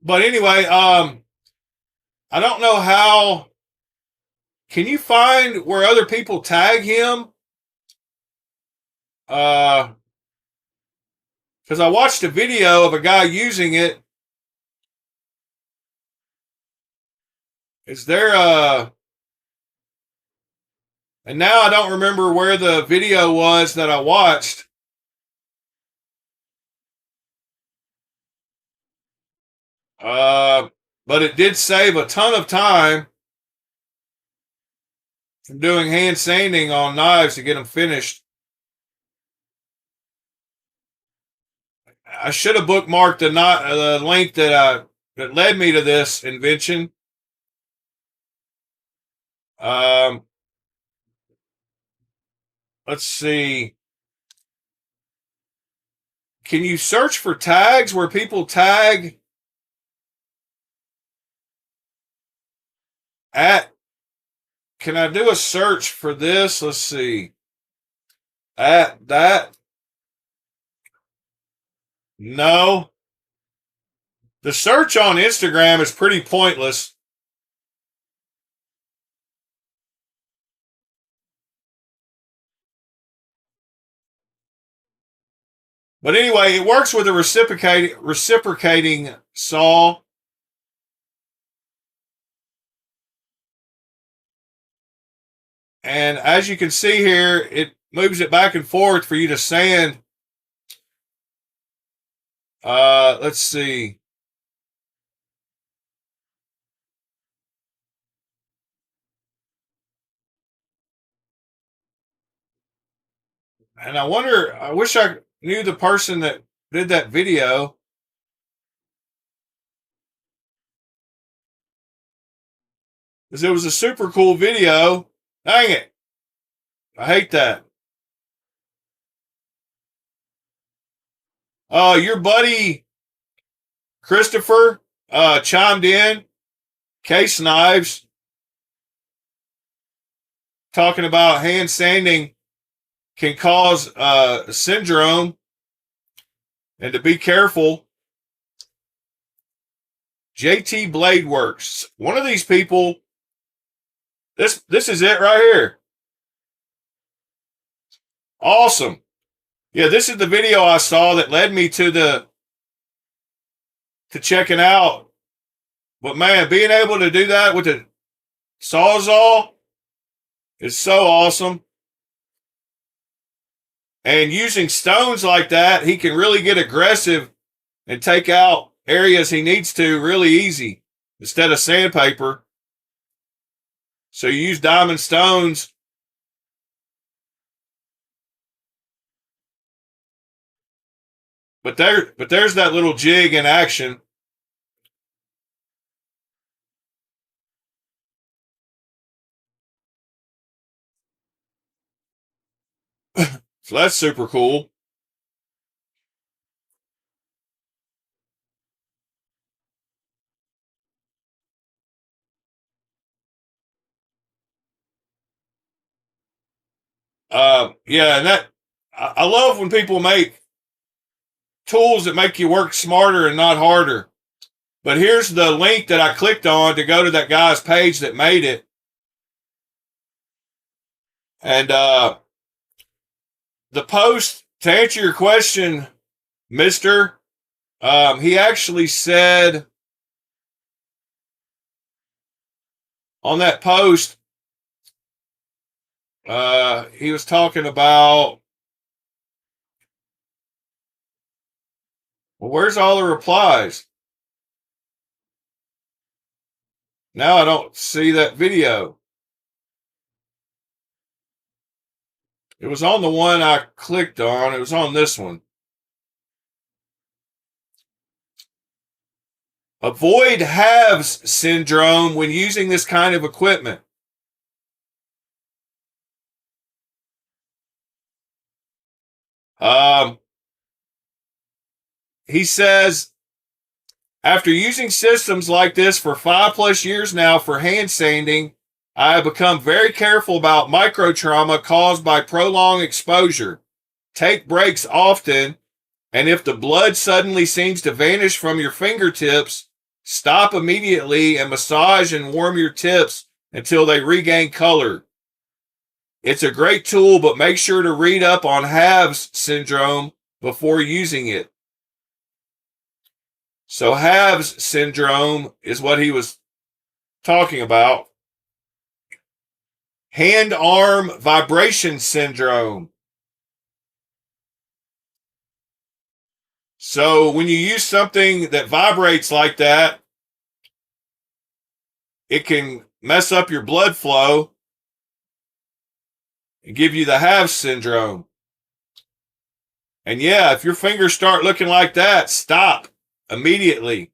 But anyway, I don't know how. Can you find where other people tag him? Because I watched a video of a guy using it. Is there a... And now I don't remember where the video was that I watched. But it did save a ton of time from doing hand sanding on knives to get them finished. I should have bookmarked the link that led me to this invention. Let's see. Can you search for tags where people tag at? Can I do a search for this? Let's see. At that? No. The search on Instagram is pretty pointless. But anyway, it works with a reciprocating saw. And as you can see here, it moves it back and forth for you to sand. Let's see. And I wish I knew the person that did that video. Because it was a super cool video. Dang it. I hate that. Your buddy Christopher chimed in. Case Knives. Talking about hand sanding can cause syndrome and to be careful. JT Blade Works. One of these people, this is it right here. Awesome. Yeah, this is the video I saw that led me to checking out. But man, being able to do that with the Sawzall is so awesome. And using stones like that, he can really get aggressive and take out areas he needs to really easy instead of sandpaper. So you use diamond stones. But there's that little jig in action. So that's super cool. Yeah, and I love when people make tools that make you work smarter and not harder. But here's the link that I clicked on to go to that guy's page that made it. And the post, to answer your question, mister, he actually said on that post, he was talking about, well, where's all the replies? Now I don't see that video. It was on the one I clicked on. It was on this one. Avoid halves syndrome when using this kind of equipment. He says, after using systems like this for 5+ years now for hand sanding, I have become very careful about micro trauma caused by prolonged exposure. Take breaks often, and if the blood suddenly seems to vanish from your fingertips, stop immediately and massage and warm your tips until they regain color. It's a great tool, but make sure to read up on halves syndrome before using it. So halves syndrome is what he was talking about. Hand-arm vibration syndrome. So when you use something that vibrates like that, it can mess up your blood flow and give you the halves syndrome. And yeah, if your fingers start looking like that, stop immediately.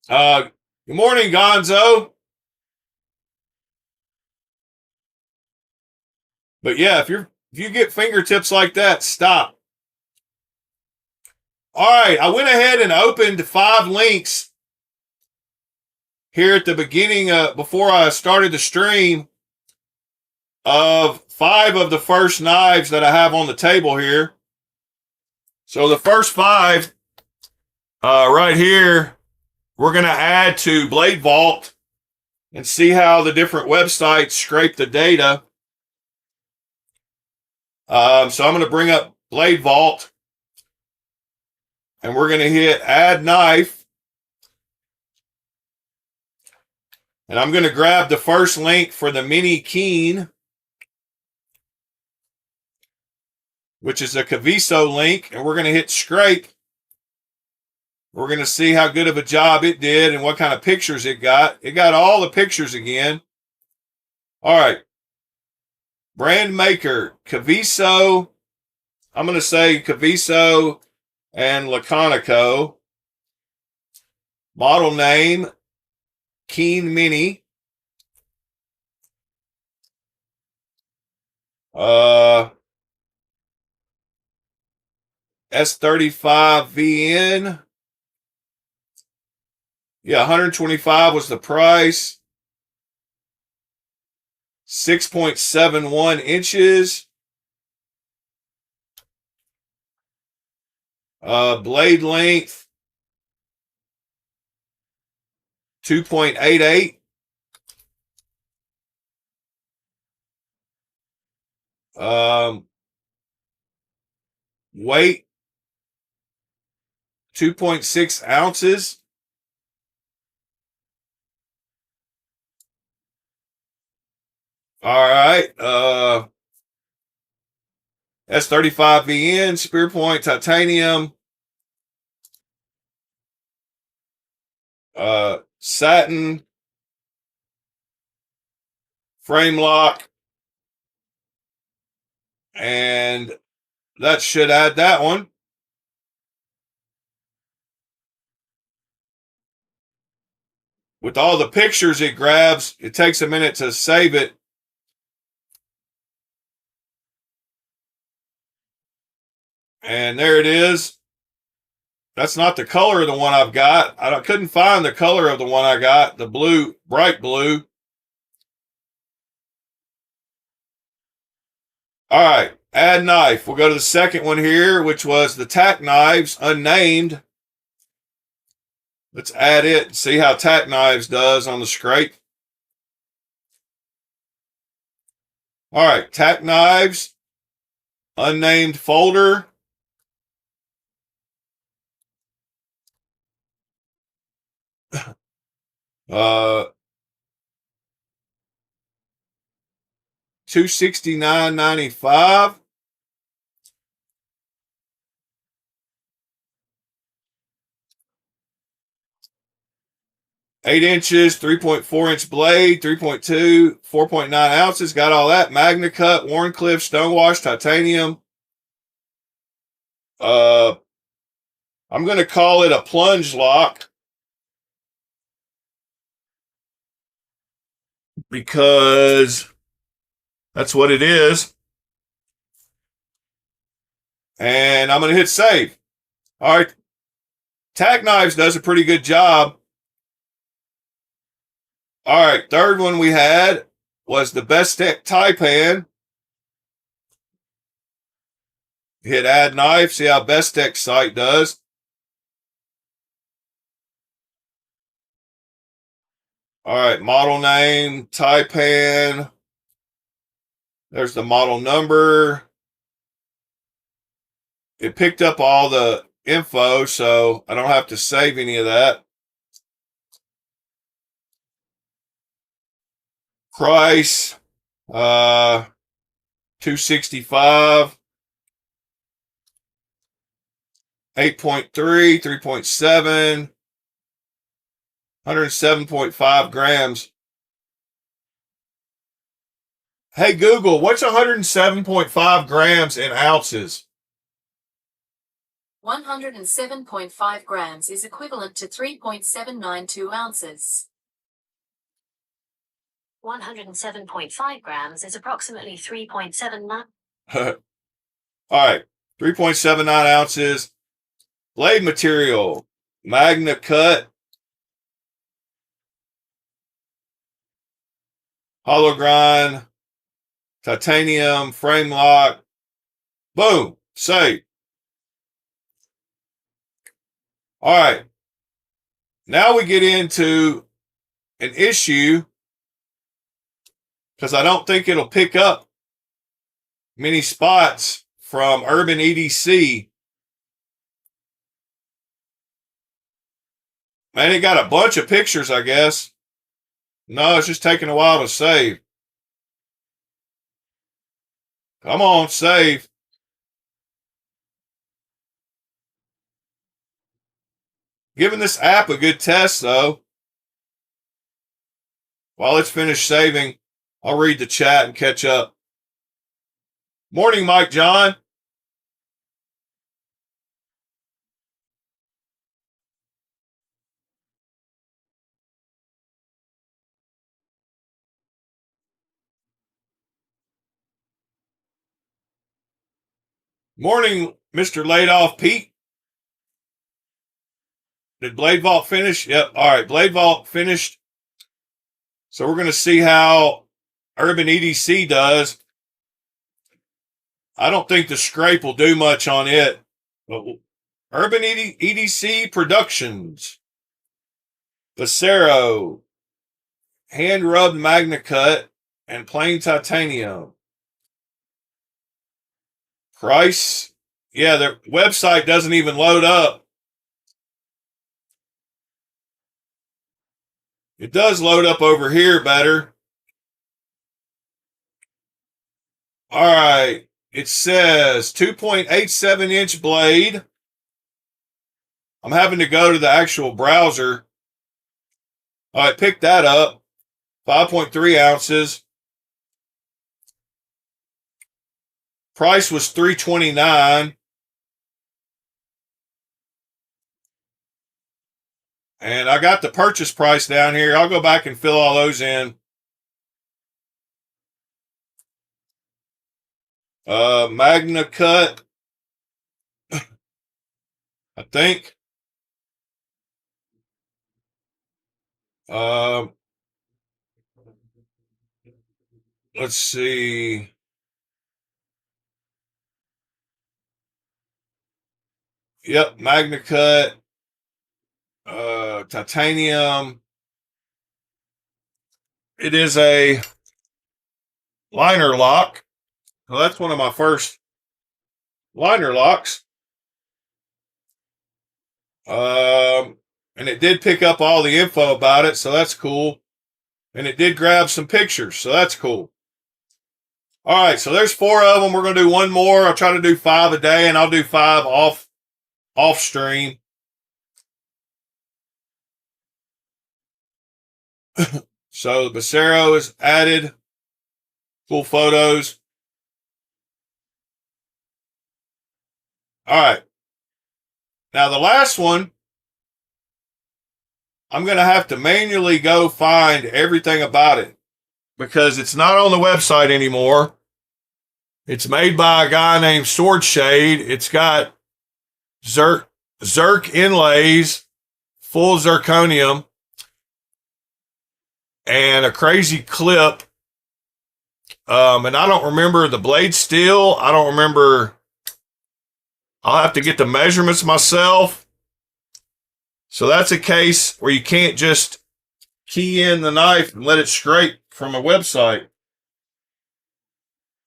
Good morning, Gonzo. But yeah, if you get fingertips like that, stop. All right, I went ahead and opened 5 links here at the beginning, before I started the stream, of 5 of the first knives that I have on the table here. So the first 5, right here, we're going to add to Blade Vault and see how the different websites scrape the data. So I'm going to bring up Blade Vault, and we're going to hit Add Knife. And I'm going to grab the first link for the Mini Keen, which is a Trivisa link, and we're going to hit Scrape. We're going to see how good of a job it did and what kind of pictures it got. It got all the pictures again. All right. Brand maker, Trivisa. I'm going to say Trivisa and Laconico. Model name, Keen Mini. S35VN. Yeah, $125 was the price. 6.71 inches. Blade length, 2.88. Weight 2.6 ounces. All right. S35VN, spear point, titanium. Satin. Frame lock. And that should add that one. With all the pictures it grabs, it takes a minute to save it. And there it is. That's not the color of the one I've got. I couldn't find the color of the one I got, the blue, bright blue. All right, add knife. We'll go to the second one here, which was the tack knives, unnamed. Let's add it and see how tack knives does on the scrape. All right, tack knives, unnamed folder. $269.95. Eight inches, 3.4-inch blade, 3.2, 4.9 ounces. Got all that. Magna cut, Warncliffe, stonewash, titanium. I'm going to call it a plunge lock because that's what it is. And I'm going to hit save. All right. Tack Knives does a pretty good job. All right. Third one we had was the Bestech Taipan. Hit add knife. See how Bestech site does. All right. Model name, Taipan. There's the model number. It picked up all the info, so I don't have to save any of that. Price, $265. 8.3, 3.7, 107.5 grams. Hey, Google, what's 107.5 grams in ounces? 107.5 grams is equivalent to 3.792 ounces. 107.5 grams is approximately 3.79. All right, 3.79 ounces. Blade material, Magna cut, hollow grind, titanium, frame lock. Boom, save. All right, now we get into an issue because I don't think it'll pick up many spots from Urban EDC. Man, it got a bunch of pictures, I guess. No, it's just taking a while to save. Come on, save. Giving this app a good test, though. While it's finished saving, I'll read the chat and catch up. Morning, Mike John. Morning, Mr. Laid Off Pete. Did Blade Vault finish? Yep. All right, Blade Vault finished. So we're going to see how Urban EDC does. I don't think the scrape will do much on it. But Urban EDC Productions. Vocero. Hand-rubbed Magna cut and plain titanium. Price. Yeah, their website doesn't even load up. It does load up over here better. All right. It says 2.87-inch blade. I'm having to go to the actual browser. All right, pick that up. 5.3 ounces. Price was $329. And I got the purchase price down here. I'll go back and fill all those in. Magna cut. I think. Let's see. Yep, Magna cut. Titanium. It is a liner lock. Well, that's one of my first liner locks. And it did pick up all the info about it, so that's cool. And it did grab some pictures, so that's cool. All right, so there's 4 of them. We're going to do one more. I'll try to do 5 a day, and I'll do 5 off stream. So the Becerro is added. Cool photos. All right. Now the last one, I'm going to have to manually go find everything about it because it's not on the website anymore. It's made by a guy named Sword Shade. It's got Zerk inlays, full zirconium, and a crazy clip. And I don't remember the blade steel. I don't remember. I'll have to get the measurements myself. So that's a case where you can't just key in the knife and let it scrape from a website.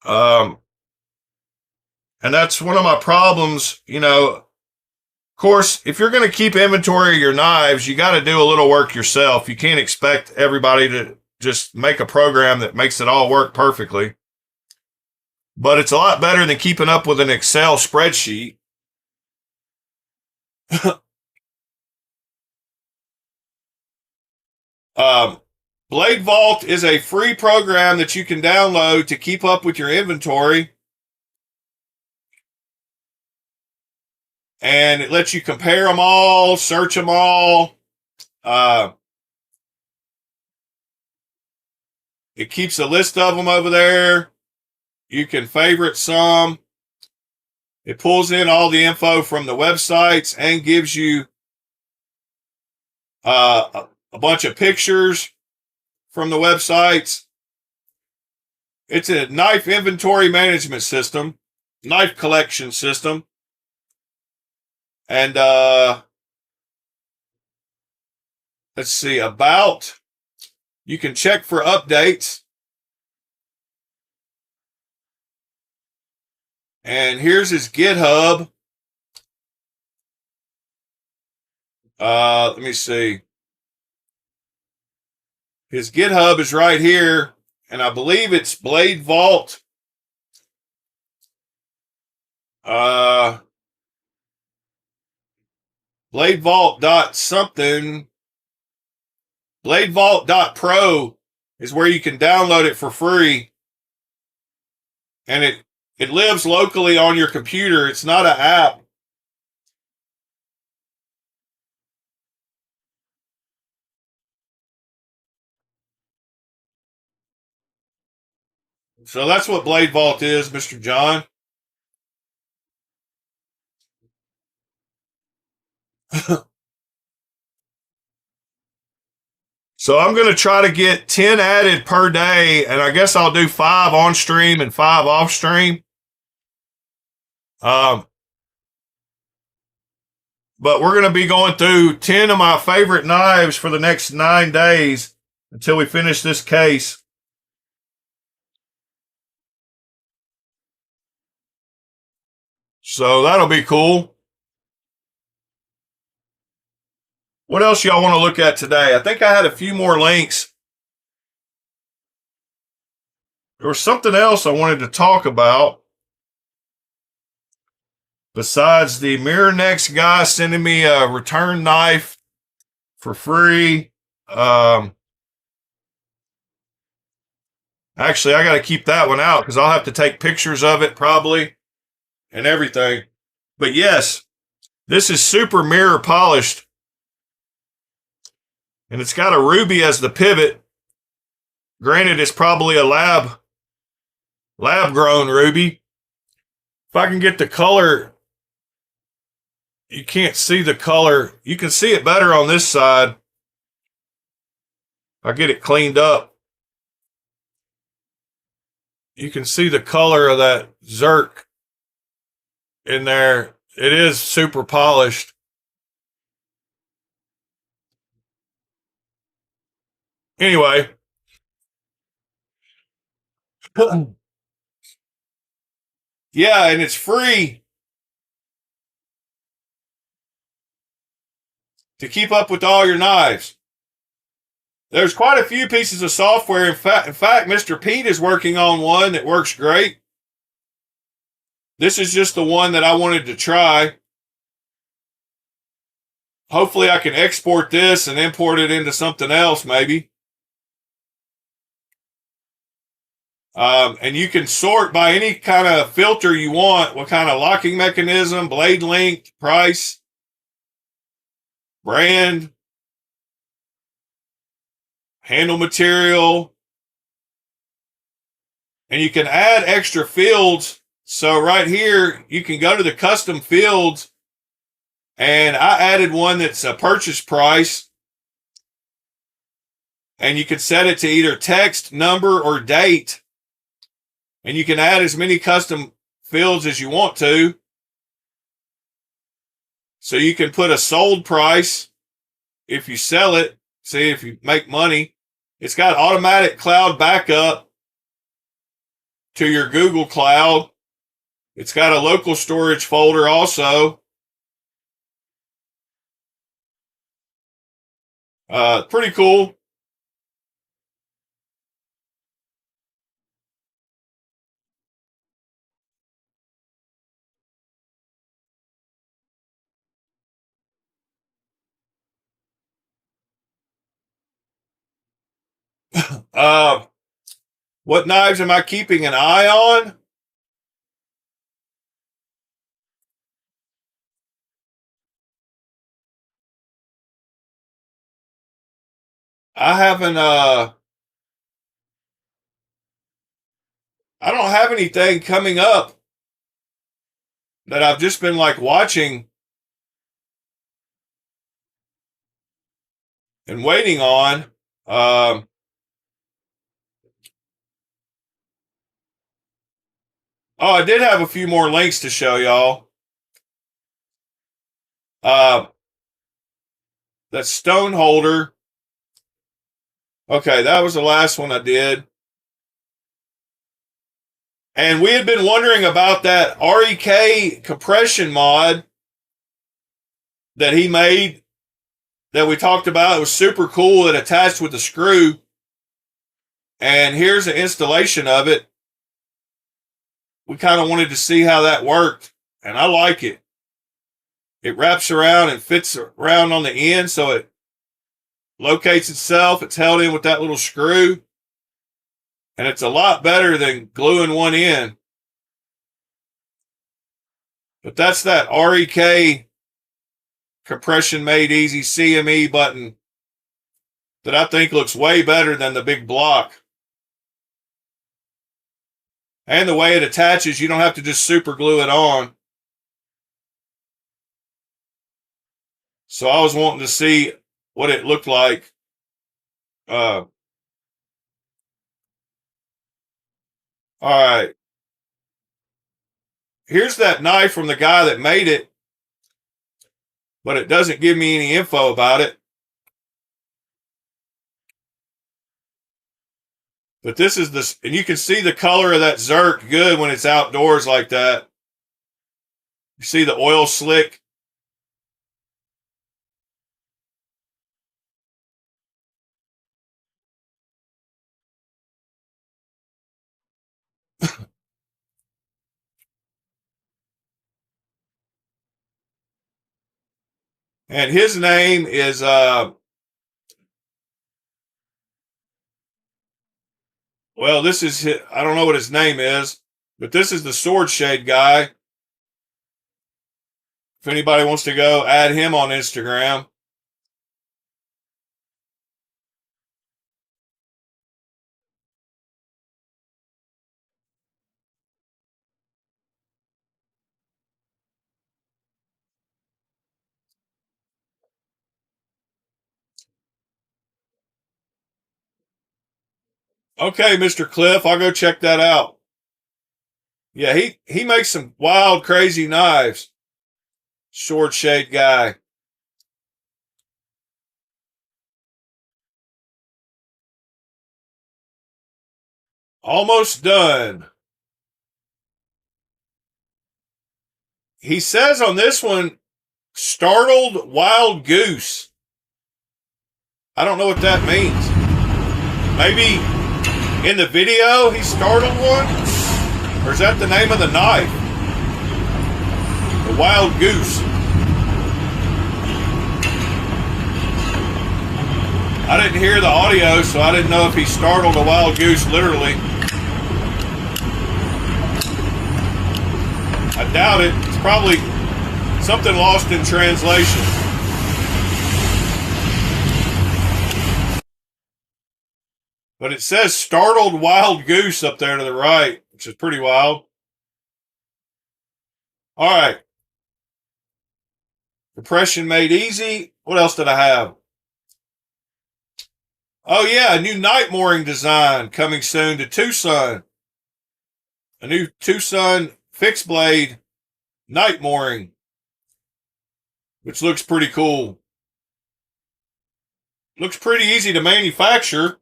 And that's one of my problems, you know. Of course, if you're going to keep inventory of your knives, you got to do a little work yourself. You can't expect everybody to just make a program that makes it all work perfectly. But it's a lot better than keeping up with an Excel spreadsheet. Blade Vault is a free program that you can download to keep up with your inventory. And it lets you compare them all, search them all. It keeps a list of them over there. You can favorite some. It pulls in all the info from the websites and gives you a bunch of pictures from the websites. It's a knife inventory management system, knife collection system. And let's see, about, you can check for updates. And here's his GitHub. Let me see. His GitHub is right here, and I believe it's Blade Vault. Blade Vault dot something. Blade Vault .pro is where you can download it for free. And it lives locally on your computer. It's not an app. So that's what Blade Vault is, Mr. John. So I'm going to try to get 10 added per day, and I guess I'll do 5 on stream and 5 off stream. But we're going to be going through 10 of my favorite knives for the next 9 days until we finish this case. So that'll be cool. What else y'all want to look at today? I think I had a few more links. There was something else I wanted to talk about besides the Mirror Next guy sending me a return knife for free. Actually, I got to keep that one out because I'll have to take pictures of it probably and everything. But yes, this is super mirror polished. And it's got a ruby as the pivot. Granted, it's probably a lab grown ruby. If I can get the color, you can't see the color. You can see it better on this side. I get it cleaned up. You can see the color of that Zerk in there. It is super polished. Anyway. Yeah, and it's free to keep up with all your knives. There's quite a few pieces of software. In fact, Mr. Pete is working on one that works great. This is just the one that I wanted to try. Hopefully I can export this and import it into something else maybe. And you can sort by any kind of filter you want, what kind of locking mechanism, blade length, price, brand, handle material. And you can add extra fields. So right here, you can go to the custom fields. And I added one that's a purchase price. And you can set it to either text, number, or date. And you can add as many custom fields as you want to. So you can put a sold price if you sell it. See if you make money. It's got automatic cloud backup to your Google Cloud. It's got a local storage folder also. Pretty cool. What knives am I keeping an eye on? I haven't, I don't have anything coming up that I've just been like watching and waiting on. Oh, I did have a few more links to show y'all. That stone holder. Okay, that was the last one I did. And we had been wondering about that REK compression mod that he made that we talked about. It was super cool. It attached with a screw. And here's an installation of it. We kind of wanted to see how that worked. And I like it. It wraps around and fits around on the end so it locates itself. It's held in with that little screw. And it's a lot better than gluing one in. But that's that REK compression made easy CME button that I think looks way better than the big block. And the way it attaches, you don't have to just super glue it on. So I was wanting to see what it looked like. All right. Here's that knife from the guy that made it, but it doesn't give me any info about it. But this is this, and you can see the color of that Zerk good when it's outdoors like that. You see the oil slick? And his name is, well, this is, I don't know what his name is, but this is the Sword Shade guy. If anybody wants to go, add him on Instagram. Okay, Mr. Cliff, I'll go check that out. Yeah, he makes some wild, crazy knives. Sword Shade guy. Almost done. He says on this one, startled wild goose. I don't know what that means. Maybe in the video he startled one? Or is that the name of the knife? The wild goose. I didn't hear the audio, so I didn't know if he startled a wild goose literally. I doubt it. It's probably something lost in translation. But it says startled wild goose up there to the right, which is pretty wild. All right. Compression made easy. What else did I have? Oh, yeah, a new night mooring design coming soon to Tucson. A new Tucson fixed blade night mooring, which looks pretty cool. Looks pretty easy to manufacture.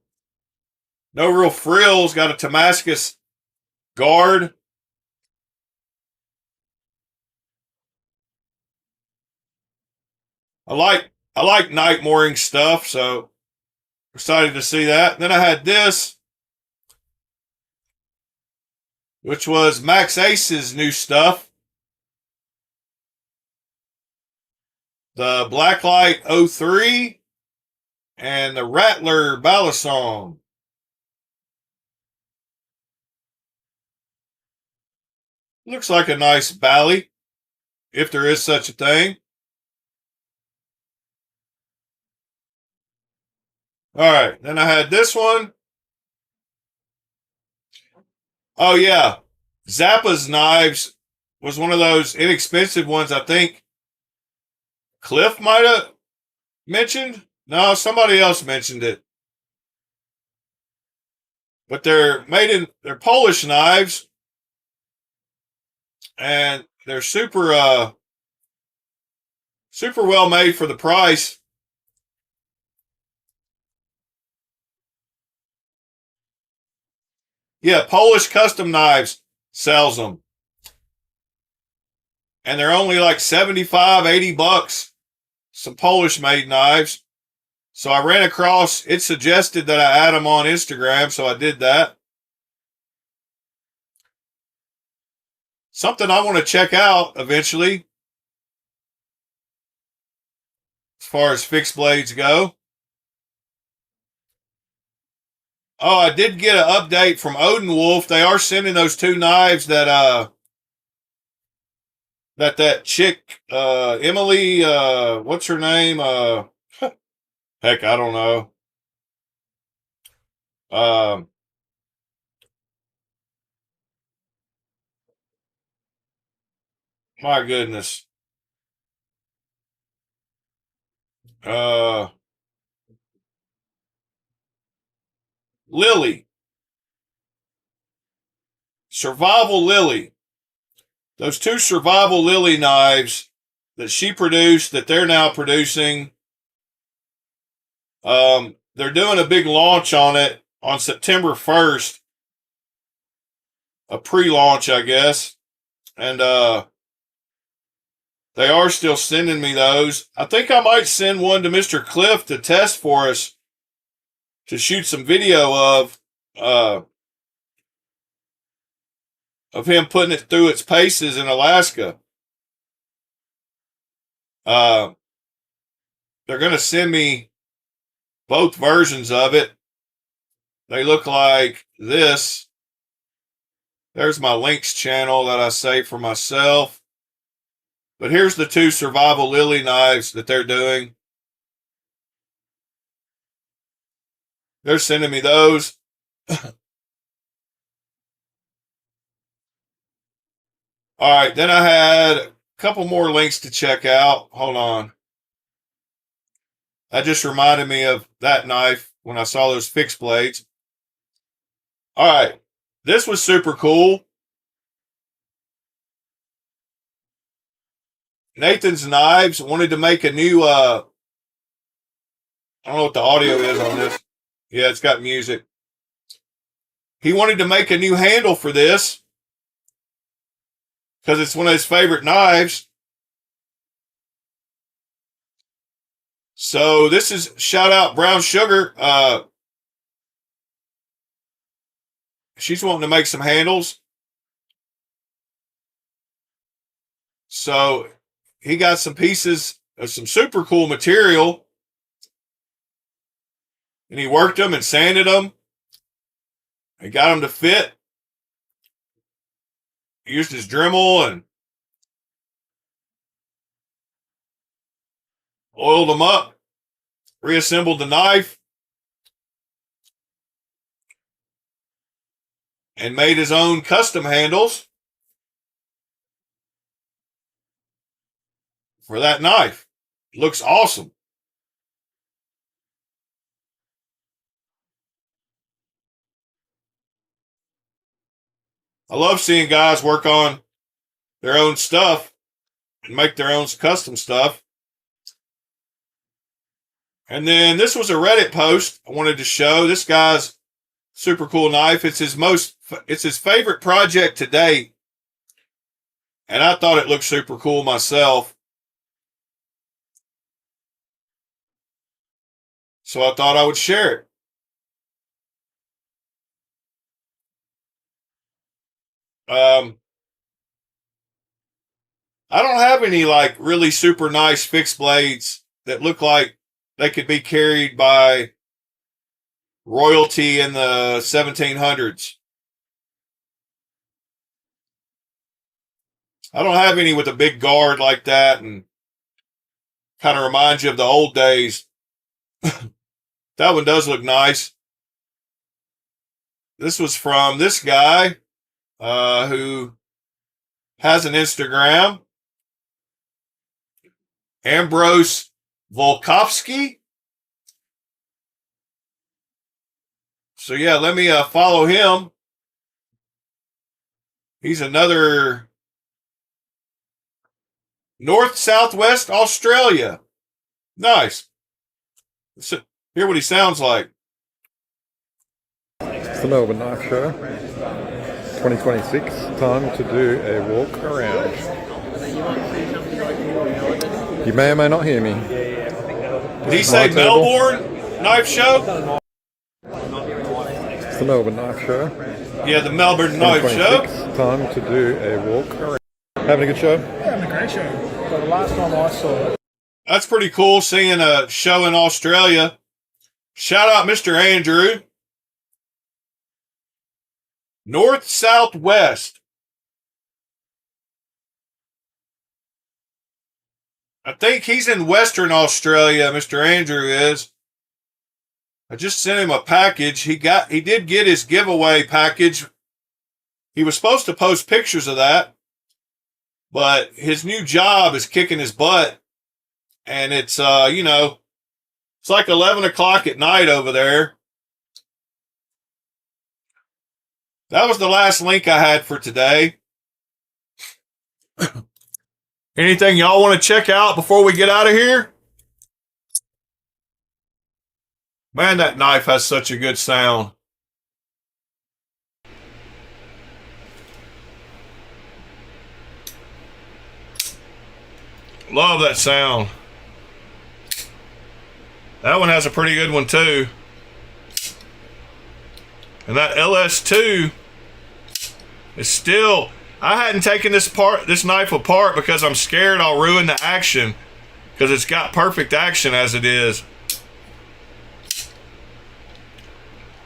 No real frills. Got a Damascus guard. I like night mooring stuff, so excited to see that. Then I had this, which was Max Ace's new stuff. The Blacklight 03 and the Rattler Balisong. Looks like a nice bally, if there is such a thing. All right, then I had this one. Oh, yeah. Zappa's Knives was one of those inexpensive ones I think Cliff might have mentioned. No, somebody else mentioned it. But they're Polish knives. And they're super well made for the price. Yeah, Polish Custom Knives sells them. And they're only like 75, 80 bucks. Some Polish made knives. So I ran across, it suggested that I add them on Instagram, so I did that. Something I want to check out eventually, as far as fixed blades go. Oh, I did get an update from Odenwolf. They are sending those two knives that that chick, Emily, what's her name? Heck, I don't know. My goodness. Lily. Survival Lily. Those two Survival Lily knives that she produced, that they're now producing, they're doing a big launch on it on September 1st. A pre-launch, I guess. And They are still sending me those. I think I might send one to Mr. Cliff to test for us, to shoot some video of him putting it through its paces in Alaska. They're going to send me both versions of it. They look like this. There's my links channel that I save for myself. But here's the 2 survival lily knives that they're doing. They're sending me those. All right, then I had a couple more links to check out. Hold on. That just reminded me of that knife when I saw those fixed blades. All right, this was super cool. Nathan's Knives wanted to make a new, I don't know what the audio is on this. Yeah, it's got music. He wanted to make a new handle for this because it's one of his favorite knives. So this is shout out Brown Sugar. She's wanting to make some handles. So he got some pieces of some super cool material, and he worked them and sanded them. He got them to fit. He used his Dremel and oiled them up, reassembled the knife, and made his own custom handles for that knife. Looks awesome. I love seeing guys work on their own stuff and make their own custom stuff. And then this was a Reddit post I wanted to show. This guy's super cool knife. It's his favorite project to date. And I thought it looked super cool myself. So I thought I would share it. I don't have any like really super nice fixed blades that look like they could be carried by royalty in the 1700s. I don't have any with a big guard like that and kind of reminds you of the old days. That one does look nice. This was from this guy who has an Instagram, Ambrose Volkovsky. So yeah, let me follow him. He's another Southwest Australia. Nice. Let's hear what he sounds like. It's the Melbourne Knife Show 2026. Time to do a walk around. You may or may not hear me. Did he say Melbourne Knife Show? It's the Melbourne Knife Show. Yeah, the Melbourne Knife Show. Time to do a walk around. Having a good show? Yeah, having a great show. So the last time I saw it. That's pretty cool seeing a show in Australia. Shout out Mr. Andrew. Southwest. I think he's in Western Australia, Mr. Andrew is. I just sent him a package. He did get his giveaway package. He was supposed to post pictures of that, but his new job is kicking his butt. And it's, it's like 11 o'clock at night over there. That was the last link I had for today. Anything y'all want to check out before we get out of here? Man, that knife has such a good sound. Love that sound. That one has a pretty good one too. And that LS2 is still, I hadn't taken this knife apart because I'm scared I'll ruin the action, because it's got perfect action as it is.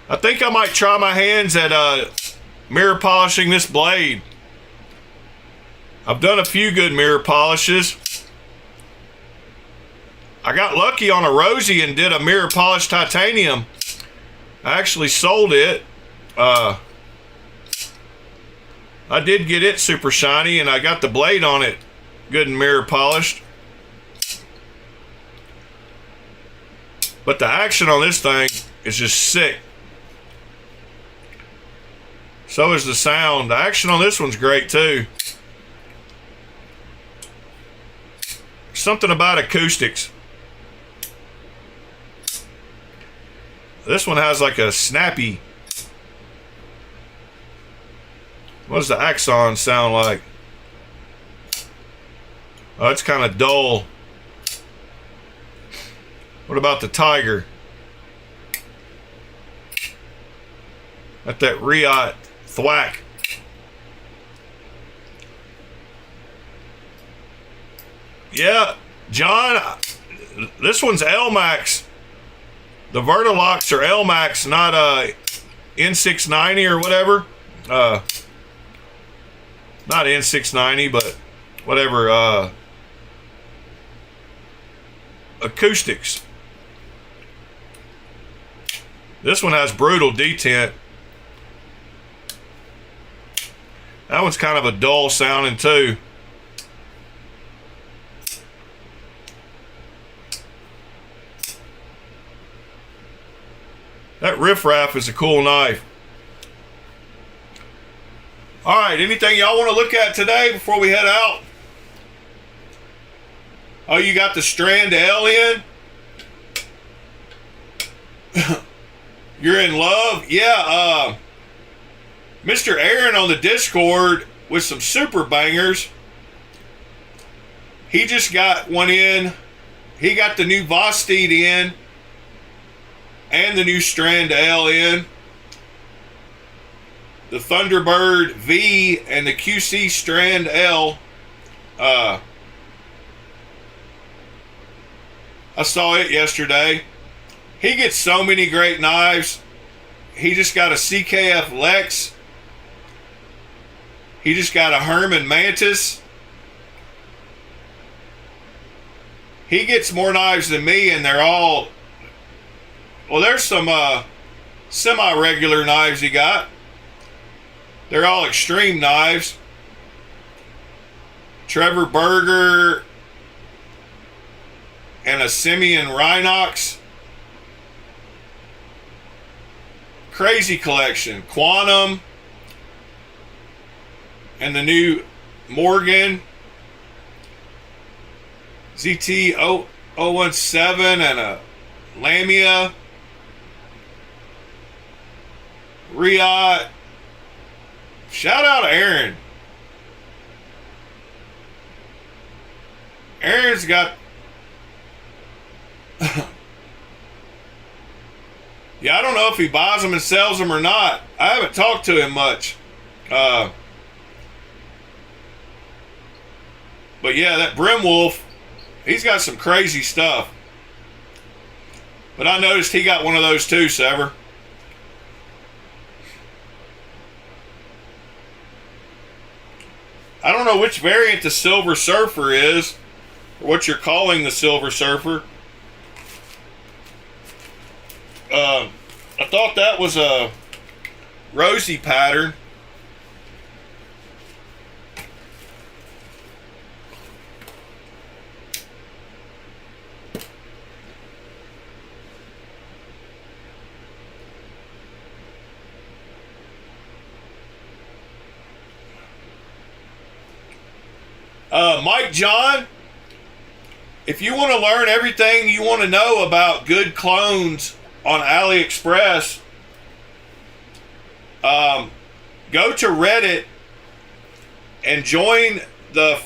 I think I might try my hands at mirror polishing this blade. I've done a few good mirror polishes. I got lucky on a Rosie and did a mirror polished titanium. I actually sold it. I did get it super shiny, and I got the blade on it good and mirror polished. But the action on this thing is just sick. So is the sound. The action on this one's great too. Something about acoustics. This one has like a snappy. What does the Axon sound like? Oh, it's kind of dull. What about the Tiger? Got that Riot thwack. Yeah, John, this one's L-Max. The Vertilocks are L-Max, not N690 or whatever. Not N690, but whatever. Acoustics. This one has brutal detent. That one's kind of a dull sounding too. That Riff Raff is a cool knife. All right, anything y'all want to look at today before we head out? Oh, you got the Strand L in? You're in love? Yeah, Mr. Aaron on the Discord with some super bangers. He just got one in. He got the new Vosteed in and the new Strand L in. The Thunderbird V and the QC Strand L. I saw it yesterday. He gets so many great knives. He just got a CKF Lex. He just got a Herman Mantis. He gets more knives than me, and they're all... Well, there's some semi-regular knives he got. They're all extreme knives. Trevor Berger and a Simeon Rhinox. Crazy collection. Quantum and the new Morgan ZT 017 and a Lamia. Riot. Shout out to Aaron. Aaron's got... Yeah, I don't know if he buys them and sells them or not. I haven't talked to him much. But yeah, that Brimwolf, he's got some crazy stuff. But I noticed he got one of those too, Sever. I don't know which variant the Silver Surfer is, or what you're calling the Silver Surfer. I thought that was a Rosie pattern. Mike John, if you want to learn everything you want to know about good clones on AliExpress, go to Reddit and join the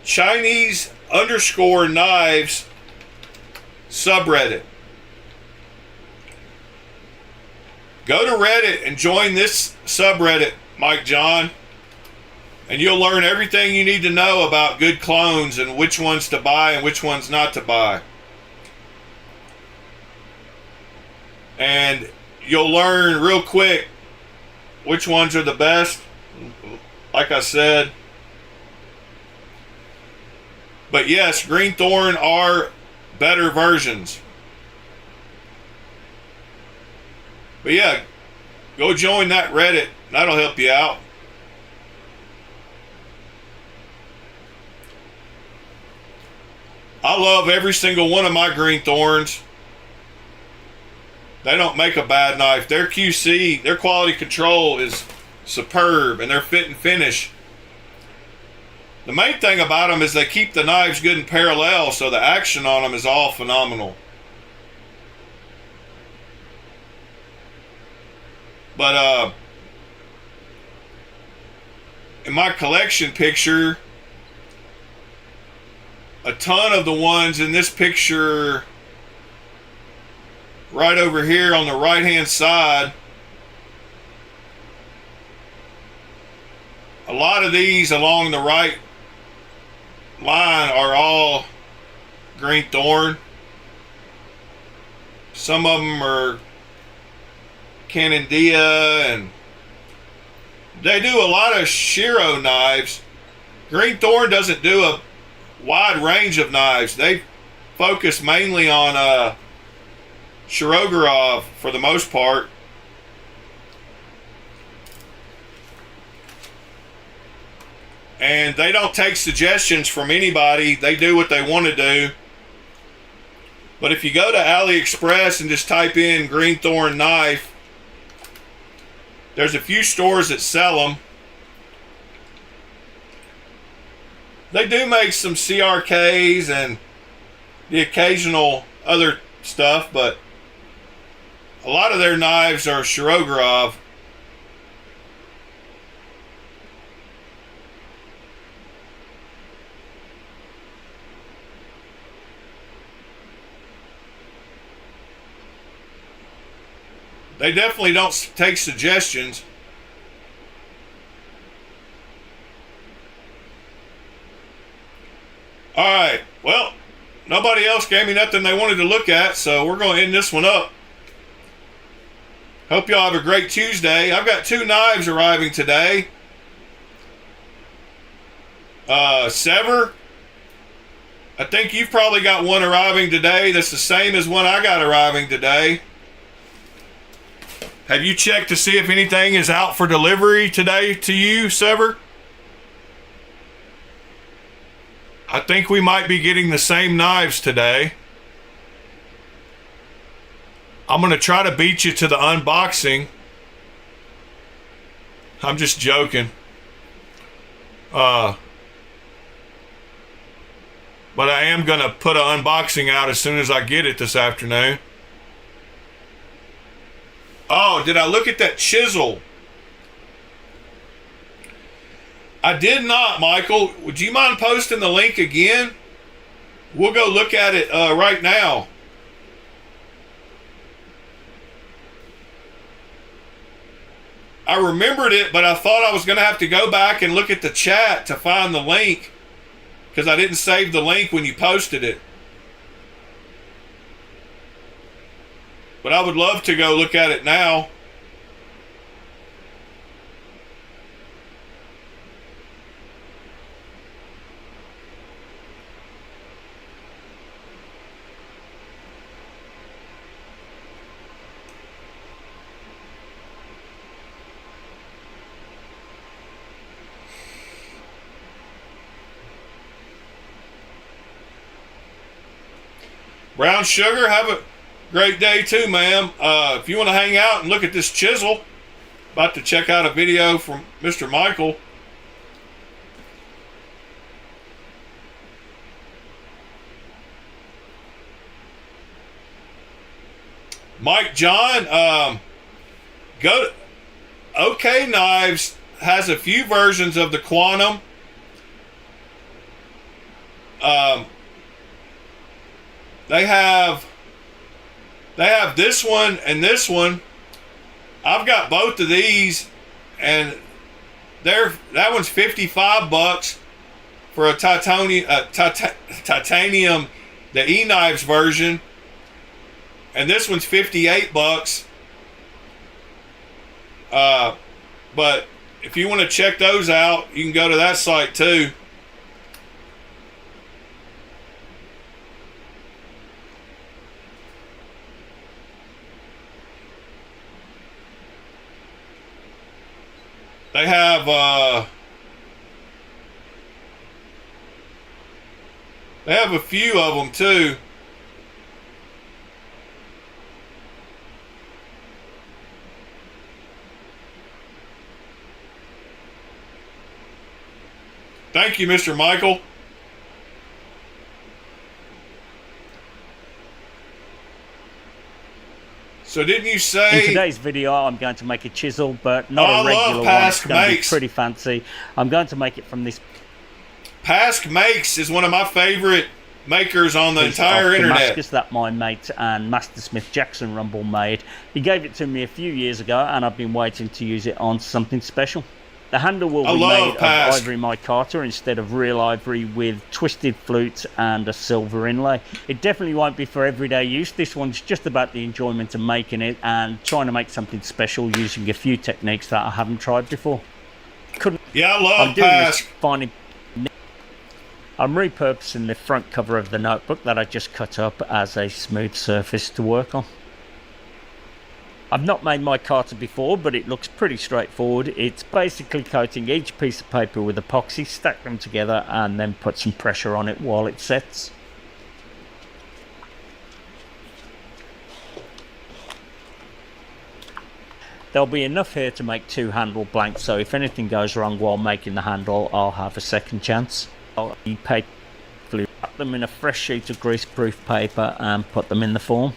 Chinese_knives subreddit. Go to Reddit and join this subreddit, Mike John, and you'll learn everything you need to know about good clones and which ones to buy and which ones not to buy. And you'll learn real quick which ones are the best, like I said. But yes, Greenthorn are better versions. But yeah, go join that Reddit. That'll help you out. I love every single one of my Greenthorns. They don't make a bad knife. Their QC, their quality control is superb, and their fit and finish. The main thing about them is they keep the knives good and parallel, so the action on them is all phenomenal. But in my collection picture, a ton of the ones in this picture right over here on the right hand side, a lot of these along the right line are all Greenthorn. Some of them are Canandia, and they do a lot of Shiro knives. Greenthorn doesn't do a wide range of knives. They focus mainly on Shirogorov for the most part. And they don't take suggestions from anybody. They do what they want to do. But if you go to AliExpress and just type in Greenthorn knife, there's a few stores that sell them. They do make some CRKs and the occasional other stuff, but a lot of their knives are Shirogorov. They definitely don't take suggestions. Alright, well, nobody else gave me nothing they wanted to look at, so we're going to end this one up. Hope y'all have a great Tuesday. I've got 2 knives arriving today. Sever, I think you've probably got one arriving today that's the same as one I got arriving today. Have you checked to see if anything is out for delivery today to you, Sever? I think we might be getting the same knives today. I'm going to try to beat you to the unboxing. I'm just joking. But I am going to put an unboxing out as soon as I get it this afternoon. Oh, did I look at that chisel? I did not, Michael. Would you mind posting the link again? We'll go look at it right now. I remembered it, but I thought I was going to have to go back and look at the chat to find the link, because I didn't save the link when you posted it. But I would love to go look at it now. Brown Sugar, have a great day too, ma'am. If you want to hang out and look at this chisel, about to check out a video from Mr. Michael. Mike John, go to OK Knives has a few versions of the Quantum. They have this one and this one. I've got both of these, and that one's $55 for a titanium, the E-Knives version, and this one's $58. But if you want to check those out, you can go to that site too. They have a few of them too. Thank you, Mr. Michael. So didn't you say... In today's video, I'm going to make a chisel, but not a regular one. It's going to be pretty fancy. I'm going to make it from this... Pask Makes is one of my favorite makers on the entire internet. Damascus that my mate and Mastersmith Jackson Rumble made. He gave it to me a few years ago, and I've been waiting to use it on something special. The handle will be made of ivory micarta instead of real ivory, with twisted flutes and a silver inlay. It definitely won't be for everyday use. This one's just about the enjoyment of making it and trying to make something special using a few techniques that I haven't tried before. Yeah, I love Pask. I'm repurposing the front cover of the notebook that I just cut up as a smooth surface to work on. I've not made micarta before, but it looks pretty straightforward. It's basically coating each piece of paper with epoxy, stack them together, and then put some pressure on it while it sets. There'll be enough here to make 2 handle blanks, so if anything goes wrong while making the handle, I'll have a second chance. I'll wrap them in a fresh sheet of greaseproof paper and put them in the form.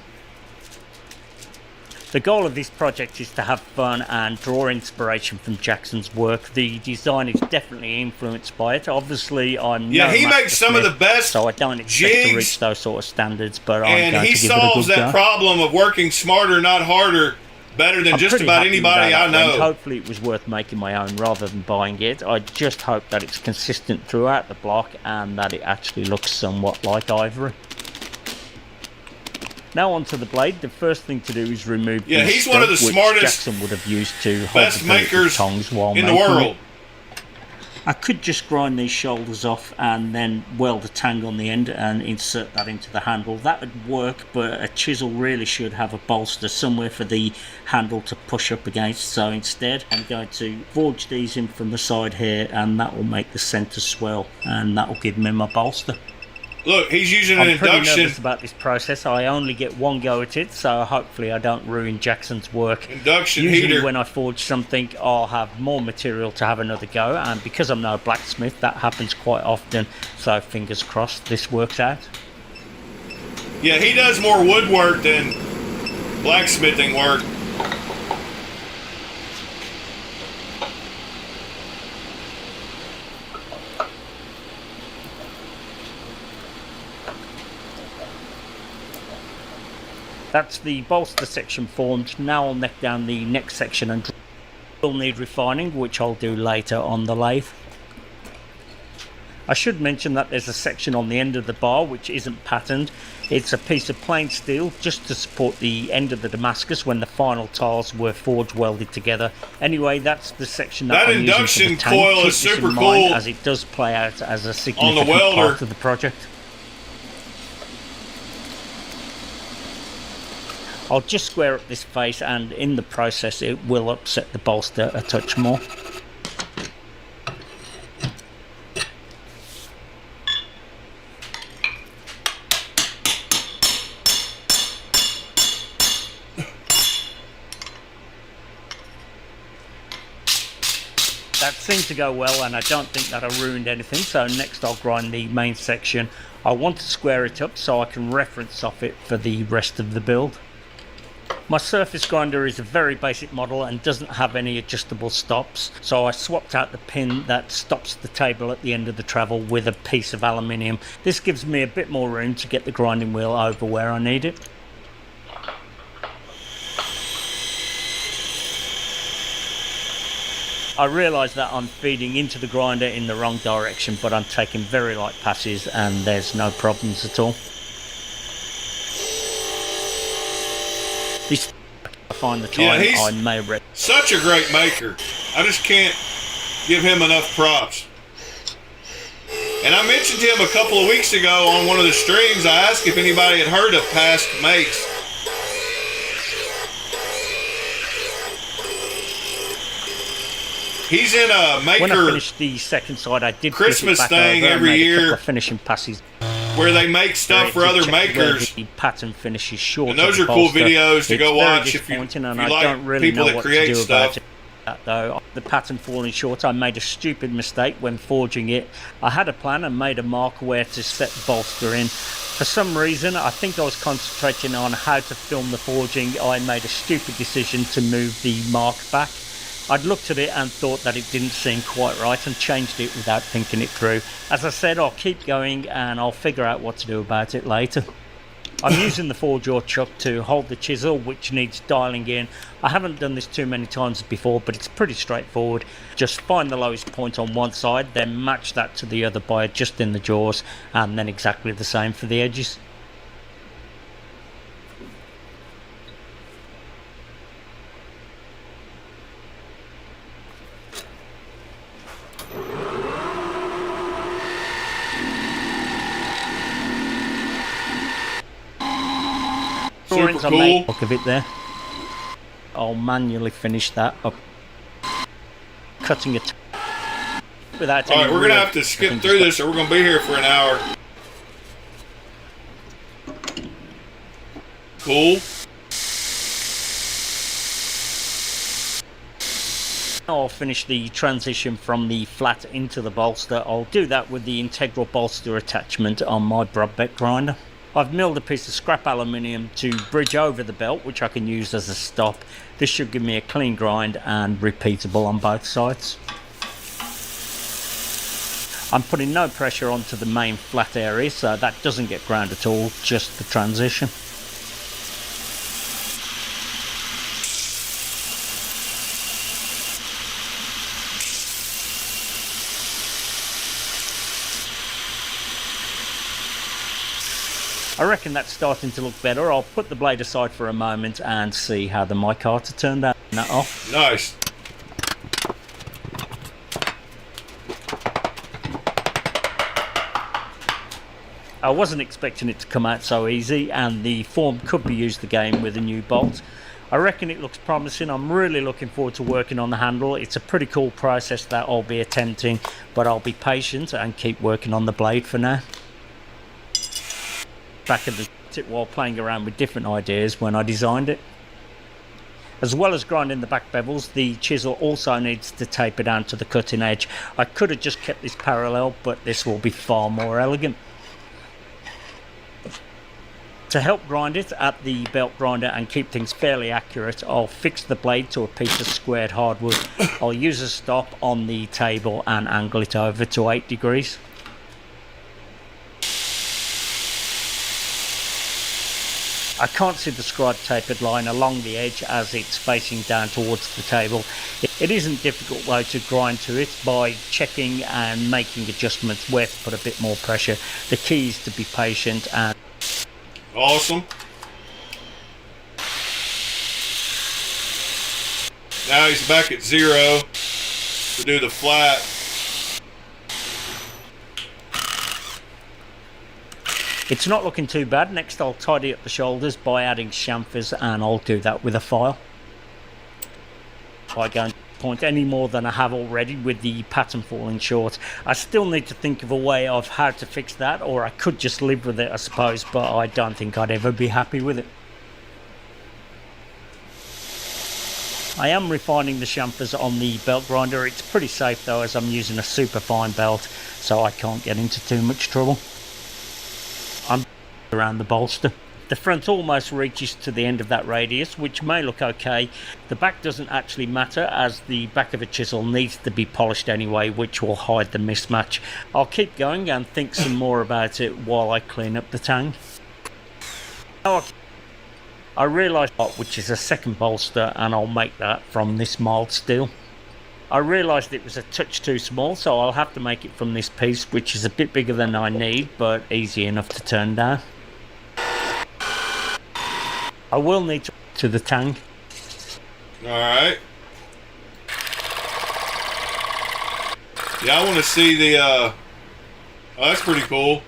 The goal of this project is to have fun and draw inspiration from Jackson's work. The design is definitely influenced by it. Obviously, I'm he makes some of the best, so I don't expect to reach those sort of standards, but I'm going to give it a good go. And he solves that problem of working smarter, not harder, better than just about anybody I know. Hopefully it was worth making my own rather than buying it. I just hope that it's consistent throughout the block and that it actually looks somewhat like ivory. Now onto the blade. The first thing to do is remove the he's one of the smartest, Jackson would have used to best hold makers tongs while in the world. I could just grind these shoulders off and then weld a tang on the end and insert that into the handle. That would work, but a chisel really should have a bolster somewhere for the handle to push up against. So instead, I'm going to forge these in from the side here, and that will make the center swell, and that will give me my bolster. Look, he's using an induction. I'm pretty nervous about this process. I only get one go at it, so hopefully I don't ruin Jackson's work. Usually heater. When I forge something, I'll have more material to have another go, and because I'm no blacksmith, that happens quite often, so fingers crossed this works out. Yeah, he does more woodwork than blacksmithing work. That's the bolster section formed. Now I'll neck down the neck section and will need refining, which I'll do later on the lathe. I should mention that there's a section on the end of the bar which isn't patterned. It's a piece of plain steel just to support the end of the Damascus when the final tiles were forge welded together. Anyway, that's the section that I'm induction using for the coil tank. is super cool, as it does play out as a significant part of the project. I'll just square up this face, and in the process it will upset the bolster a touch more. That seemed to go well, and I don't think that I ruined anything, so next I'll grind the main section. I want to square it up so I can reference off it for the rest of the build. My surface grinder is a very basic model and doesn't have any adjustable stops, so I swapped out the pin that stops the table at the end of the travel with a piece of aluminium. This gives me a bit more room to get the grinding wheel over where I need it. I realise that I'm feeding into the grinder in the wrong direction, but I'm taking very light passes and there's no problems at all. This I find the time I may wreck. Such a great maker. I just can't give him enough props. And I mentioned him a couple of weeks ago on one of the streams. I asked if anybody had heard of past makes. He's in a maker. When I finished the second side, I did Christmas thing every year. Finishing passes. Where they make stuff for other makers. The pattern finishes short. And those are cool videos to go watch if you like people that create stuff. Though the pattern falling short, I made a stupid mistake when forging it. I had a plan and made a mark where to set the bolster in. For some reason, I think I was concentrating on how to film the forging. I made a stupid decision to move the mark back. I'd looked at it and thought that it didn't seem quite right and changed it without thinking it through. As I said, I'll keep going and I'll figure out what to do about it later. I'm using the 4-jaw chuck to hold the chisel, which needs dialing in. I haven't done this too many times before, but it's pretty straightforward. Just find the lowest point on one side, then match that to the other by adjusting the jaws, and then exactly the same for the edges. Super cool. Look of it there. I'll manually finish that up. Cutting it without. All right, we're gonna have to skip through this, or we're gonna be here for an hour. Cool. I'll finish the transition from the flat into the bolster. I'll do that with the integral bolster attachment on my Broadbeck grinder. I've milled a piece of scrap aluminium to bridge over the belt, which I can use as a stop. This should give me a clean grind and repeatable on both sides. I'm putting no pressure onto the main flat area, so that doesn't get ground at all, just the transition. I reckon that's starting to look better. I'll put the blade aside for a moment and see how the micarta turned out. That off. Nice. I wasn't expecting it to come out so easy, and the form could be used again with a new bolt. I reckon it looks promising. I'm really looking forward to working on the handle. It's a pretty cool process that I'll be attempting, but I'll be patient and keep working on the blade for now. Back at the tip while playing around with different ideas when I designed it. As well as grinding the back bevels, the chisel also needs to taper down to the cutting edge. I could have just kept this parallel, but this will be far more elegant. To help grind it at the belt grinder and keep things fairly accurate, I'll fix the blade to a piece of squared hardwood. I'll use a stop on the table and angle it over to 8 degrees. I can't see the scribe tapered line along the edge as it's facing down towards the table. It isn't difficult though to grind to it by checking and making adjustments where to put a bit more pressure. The key is to be patient and... Awesome. Now he's back at 0 to do the flat. It's not looking too bad. Next I'll tidy up the shoulders by adding chamfers, and I'll do that with a file. I don't point any more than I have already with the pattern falling short. I still need to think of a way of how to fix that, or I could just live with it I suppose, but I don't think I'd ever be happy with it. I am refining the chamfers on the belt grinder. It's pretty safe though, as I'm using a super fine belt, so I can't get into too much trouble. I'm around the bolster. The front almost reaches to the end of that radius, which may look okay. The back doesn't actually matter, as the back of a chisel needs to be polished anyway, which will hide the mismatch. I'll keep going and think some more about it while I clean up the tang. Now I realised which is a second bolster, and I'll make that from this mild steel. I realised it was a touch too small, so I'll have to make it from this piece, which is a bit bigger than I need, but easy enough to turn down. I will need to the tang. Alright. Yeah, I want to see the, oh, that's pretty cool.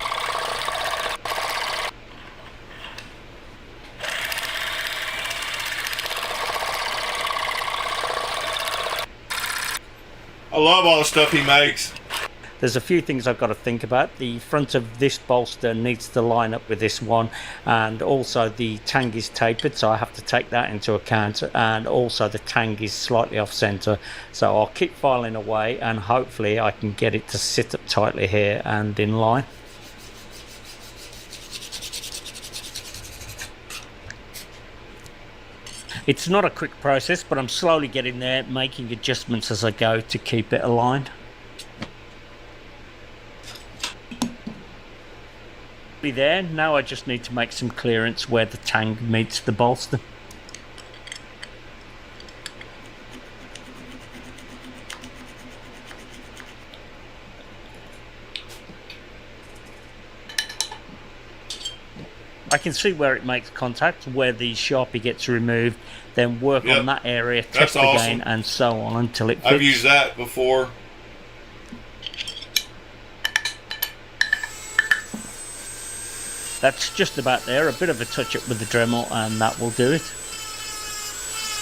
I love all the stuff he makes. There's a few things I've got to think about. The front of this bolster needs to line up with this one, and also the tang is tapered, so I have to take that into account, and also the tang is slightly off center, so I'll keep filing away and hopefully I can get it to sit up tightly here and in line. It's not a quick process, but I'm slowly getting there, making adjustments as I go to keep it aligned. There, now I just need to make some clearance where the tang meets the bolster. I can see where it makes contact, where the Sharpie gets removed, then work on that area, test again, and so on until it fits. I've used that before. That's just about there, a bit of a touch up with the Dremel and that will do it.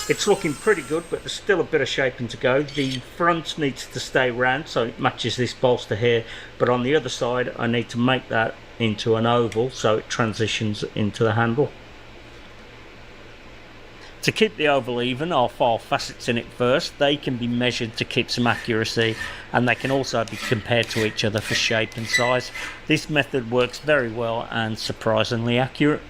It's looking pretty good, but there's still a bit of shaping to go. The front needs to stay round so it matches this bolster here, but on the other side I need to make that into an oval so it transitions into the handle. To keep the oval even, I'll file facets in it first. They can be measured to keep some accuracy, and they can also be compared to each other for shape and size. This method works very well and surprisingly accurate.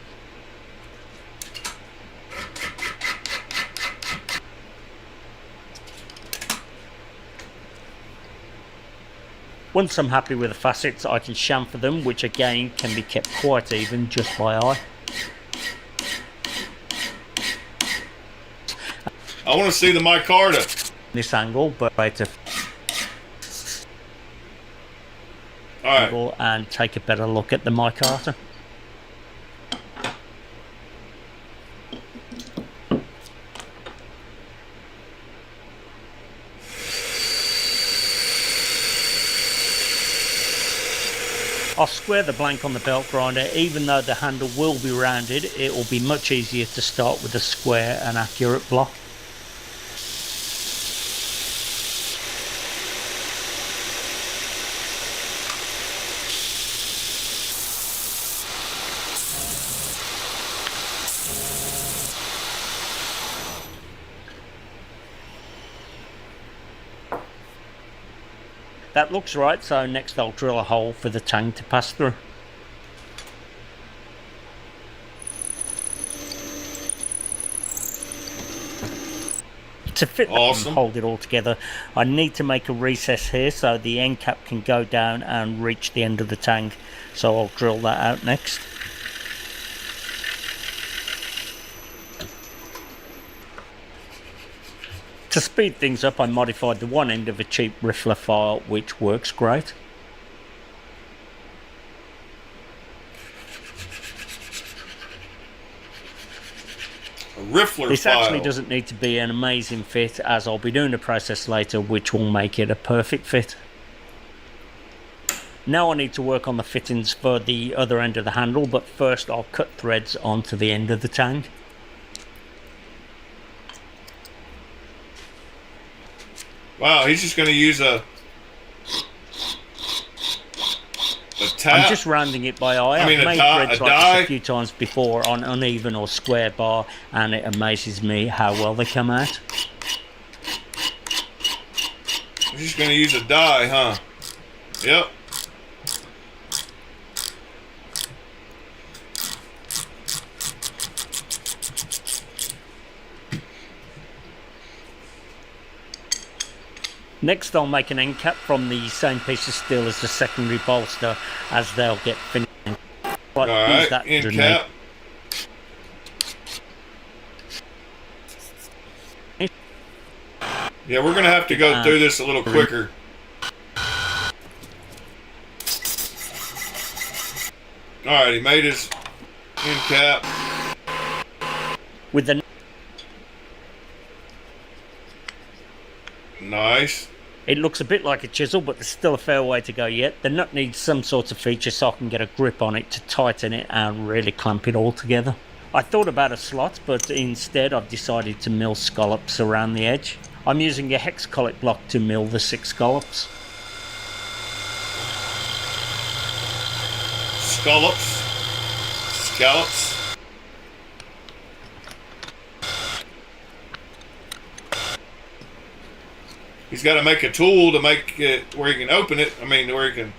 Once I'm happy with the facets, I can chamfer them, which again can be kept quite even just by eye. I want to see the micarta. This angle, but right to Alright. And take a better look at the micarta. I'll square the blank on the belt grinder. Even though the handle will be rounded, it will be much easier to start with a square and accurate block. That looks right, so next I'll drill a hole for the tang to pass through. To fit that and hold it all together, I need to make a recess here so the end cap can go down and reach the end of the tang. So I'll drill that out next. To speed things up, I modified the one end of a cheap riffler file, which works great. A riffler this file. Actually doesn't need to be an amazing fit, as I'll be doing a process later which will make it a perfect fit. Now I need to work on the fittings for the other end of the handle, but first I'll cut threads onto the end of the tang. Wow, he's just going to use a tap. I'm just rounding it by eye. I've made threads like this a few times before on uneven or square bar, and it amazes me how well they come out. He's just going to use a die, huh? Yep. Next I'll make an end cap from the same piece of steel as the secondary bolster, as they'll get finished. Alright, end cap. Yeah, we're going to have to go through this a little quicker. Alright, he made his end cap. With the nice. It looks a bit like a chisel, but there's still a fair way to go yet. The nut needs some sort of feature so I can get a grip on it to tighten it and really clamp it all together. I thought about a slot, but instead I've decided to mill scallops around the edge. I'm using a hex collet block to mill the 6 scallops. Scallops. He's got to make a tool to make it where he can open it. I mean, where he can.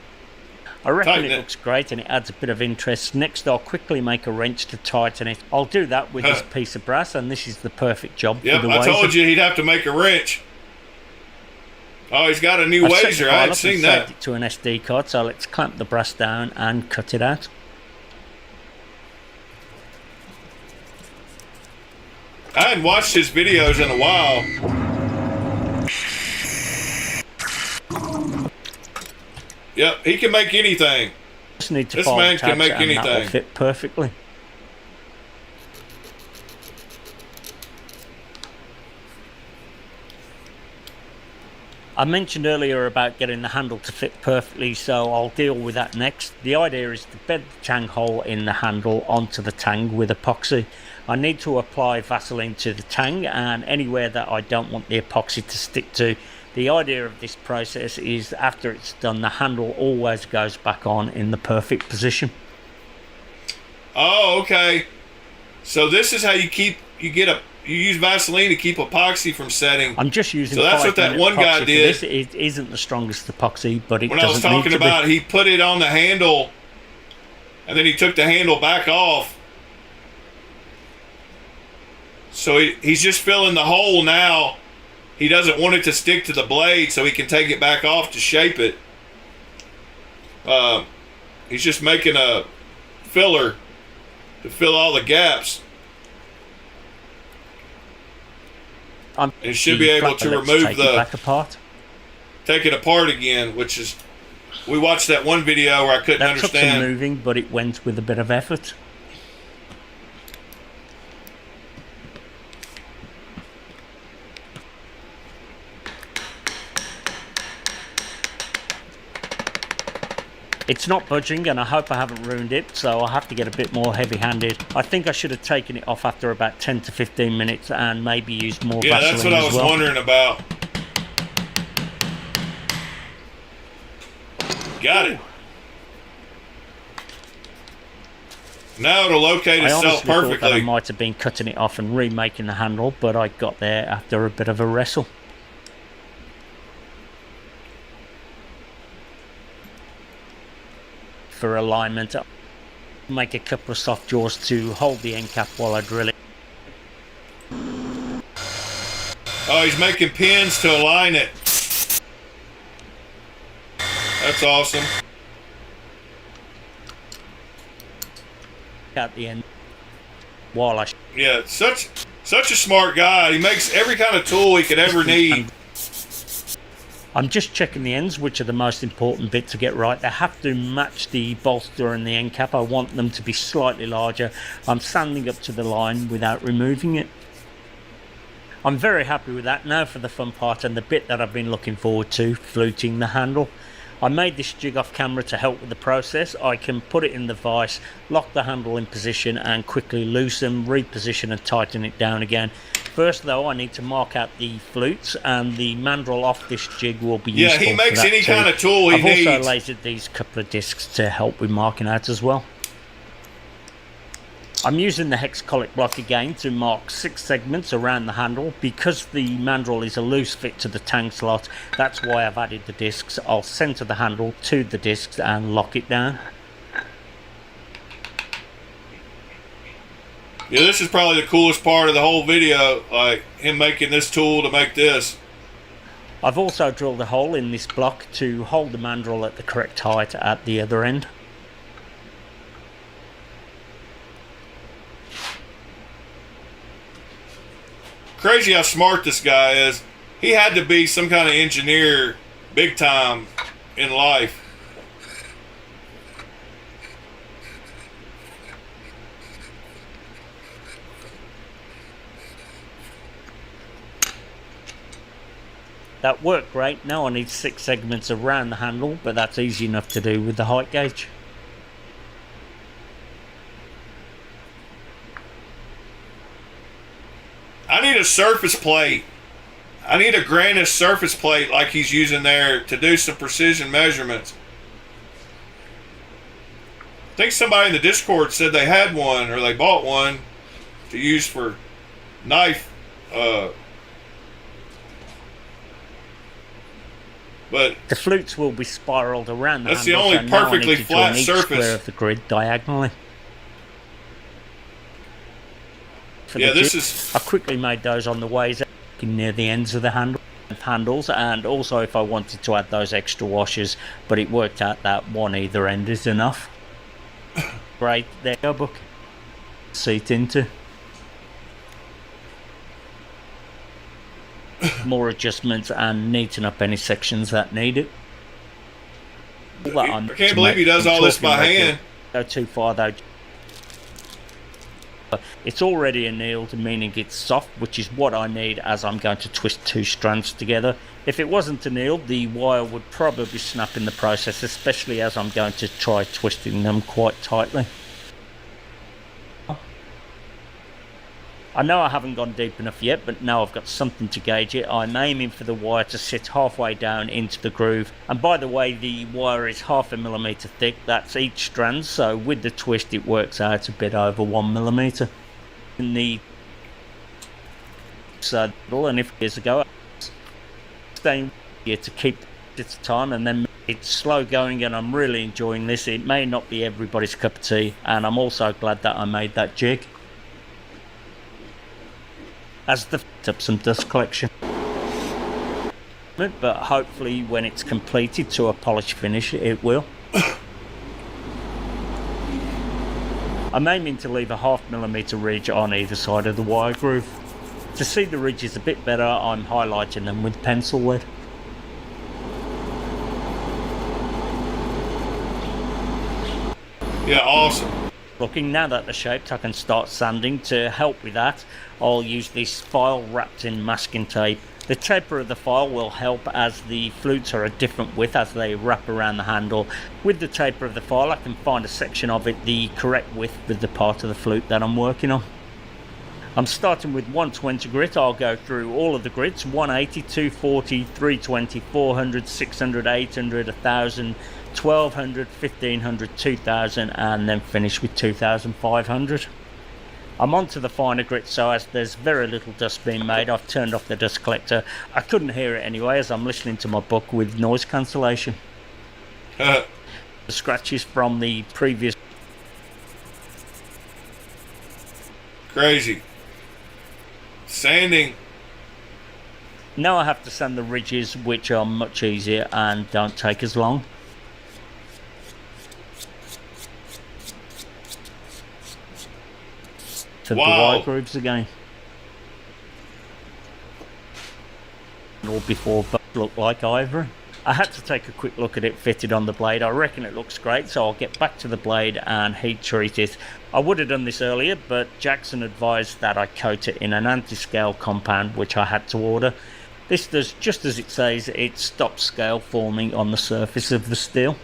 I reckon it looks great and it adds a bit of interest. Next, I'll quickly make a wrench to tighten it. I'll do that with this piece of brass, and this is the perfect job for the I told you he'd have to make a wrench. Oh, he's got a new wazer. I hadn't seen that. Saved it to an SD card, so let's clamp the brass down and cut it out. I hadn't watched his videos in a while. Yep, he can make anything. Just need to this man can make anything. That will fit perfectly. I mentioned earlier about getting the handle to fit perfectly, so I'll deal with that next. The idea is to bed the tang hole in the handle onto the tang with epoxy. I need to apply Vaseline to the tang and anywhere that I don't want the epoxy to stick to. The idea of this process is after it's done, the handle always goes back on in the perfect position. Oh, okay. So this is how you use Vaseline to keep epoxy from setting. I'm just using. So that's what that one guy did. This. It isn't the strongest epoxy, but it when I was talking about, he put it on the handle, and then he took the handle back off. So he's just filling the hole now. He doesn't want it to stick to the blade, so he can take it back off to shape it. He's just making a filler to fill all the gaps. It should be able to remove take it apart again, which is, we watched that one video where I couldn't understand. That took some moving, but it went with a bit of effort. It's not budging, and I hope I haven't ruined it, so I'll have to get a bit more heavy-handed. I think I should have taken it off after about 10 to 15 minutes and maybe used more Vaseline. Yeah, that's what I was wondering about. Got it. Now it'll locate itself perfectly. I honestly thought that I might have been cutting it off and remaking the handle, but I got there after a bit of a wrestle. For alignment, make a couple of soft jaws to hold the end cap while I drill it. Oh, he's making pins to align it. That's awesome. At the end, while yeah, such a smart guy. He makes every kind of tool he could ever need. I'm just checking the ends, which are the most important bit to get right. They have to match the bolster and the end cap. I want them to be slightly larger. I'm sanding up to the line without removing it. I'm very happy with that. Now for the fun part and the bit that I've been looking forward to, fluting the handle. I made this jig off camera to help with the process. I can put it in the vise, lock the handle in position and quickly loosen, reposition and tighten it down again. First though, I need to mark out the flutes, and the mandrel off this jig will be useful. Yeah, he makes any kind of tool he needs. I've also lasered these couple of discs to help with marking out as well. I'm using the hex collet block again to mark 6 segments around the handle. Because the mandrel is a loose fit to the tang slot, that's why I've added the discs. I'll center the handle to the discs and lock it down. Yeah, this is probably the coolest part of the whole video, like him making this tool to make this. I've also drilled a hole in this block to hold the mandrel at the correct height at the other end. Crazy how smart this guy is. He had to be some kind of engineer big time in life. That worked great. Now I need 6 segments around the handle, but that's easy enough to do with the height gauge. I need a surface plate. I need a granite surface plate like he's using there to do some precision measurements. I think somebody in the Discord said they had one or they bought one to use for knife. But the flutes will be spiraled around the that's handle, the only so perfectly flat each surface square of the grid diagonally. Yeah, this is. I quickly made those on the ways near the ends of the handles, and also if I wanted to add those extra washers, but it worked out that one either end is enough. Right there, book seat into. More adjustments and neaten up any sections that need it. I can't believe he does all this by hand. Go too far though. It's already annealed, meaning it's soft, which is what I need as I'm going to twist 2 strands together. If it wasn't annealed, the wire would probably snap in the process, especially as I'm going to try twisting them quite tightly. I know I haven't gone deep enough yet, but now I've got something to gauge it. I'm aiming for the wire to sit halfway down into the groove. And by the way, the wire is 0.5 millimeter thick. That's each strand, so with the twist it works out a bit over 1 millimeter. In the saddle, and if years ago, staying here to keep it at a time, and then it's slow going, and I'm really enjoying this. It may not be everybody's cup of tea, and I'm also glad that I made that jig. As the up some dust collection, but hopefully when it's completed to a polished finish it will. I'm aiming to leave a 0.5 millimeter ridge on either side of the wire groove. To see the ridges a bit better, I'm highlighting them with pencil lead. Yeah, awesome. Looking now that they're shaped, I can start sanding. To help with that, I'll use this file wrapped in masking tape. The taper of the file will help as the flutes are a different width as they wrap around the handle. With the taper of the file, I can find a section of it the correct width with the part of the flute that I'm working on. I'm starting with 120 grit. I'll go through all of the grits: 180, 240, 320, 400, 600, 800, 1000, 1200, 1500, 2000, and then finish with 2500. I'm onto the finer grit, so as there's very little dust being made, I've turned off the dust collector. I couldn't hear it anyway as I'm listening to my book with noise cancellation. The scratches from the previous. Crazy. Sanding. Now I have to sand the ridges, which are much easier and don't take as long. To the wire grooves again. Or before both look like ivory. I had to take a quick look at it fitted on the blade. I reckon it looks great, so I'll get back to the blade and heat treat it. I would have done this earlier, but Jackson advised that I coat it in an anti-scale compound, which I had to order. This does just as it says. It stops scale forming on the surface of the steel.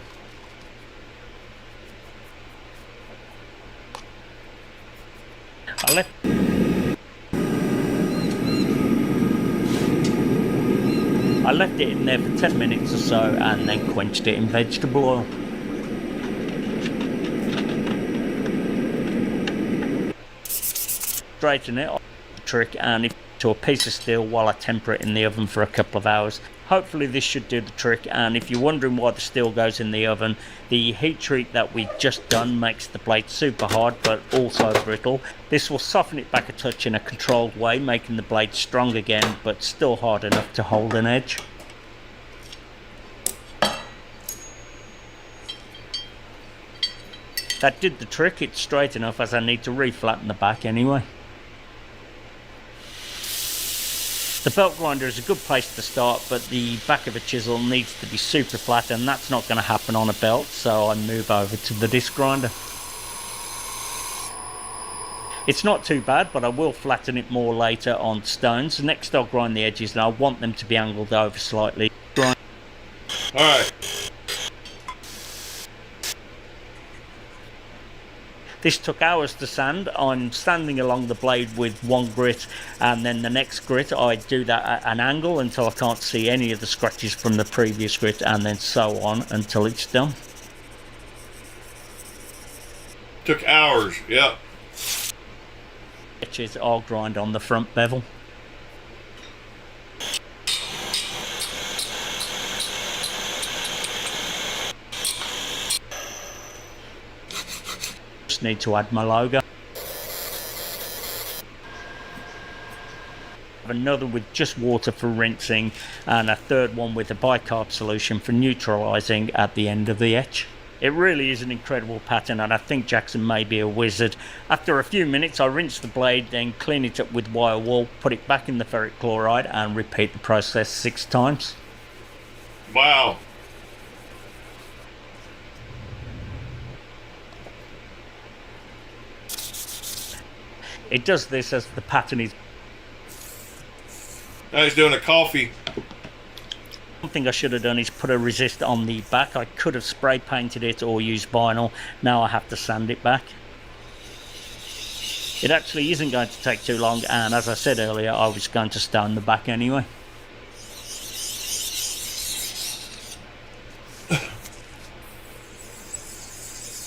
I left it in there for 10 minutes or so and then quenched it in vegetable oil. Straighten it off the trick and to a piece of steel while I temper it in the oven for a couple of hours. Hopefully this should do the trick, and if you're wondering why the steel goes in the oven, the heat treat that we just done makes the blade super hard but also brittle. This will soften it back a touch in a controlled way, making the blade strong again but still hard enough to hold an edge. That did the trick. It's straight enough, as I need to re-flatten the back anyway. The belt grinder is a good place to start, but the back of a chisel needs to be super flat, and that's not going to happen on a belt, so I move over to the disc grinder. It's not too bad, but I will flatten it more later on stones. Next I'll grind the edges, and I want them to be angled over slightly. Alright. This took hours to sand. I'm sanding along the blade with one grit, and then the next grit I do that at an angle until I can't see any of the scratches from the previous grit, and then so on until it's done. Took hours, yep. Edges I'll grind on the front bevel. Need to add my logo. Another with just water for rinsing, and a third one with a bicarb solution for neutralizing at the end of the etch. It really is an incredible pattern, and I think Jackson may be a wizard. After a few minutes I rinse the blade, then clean it up with wire wool, put it back in the ferric chloride, and repeat the process 6 times. Wow. It does this as the pattern is. Now he's doing a coffee. One thing I should have done is put a resist on the back. I could have spray painted it or used vinyl. Now I have to sand it back. It actually isn't going to take too long, and as I said earlier, I was going to stone the back anyway.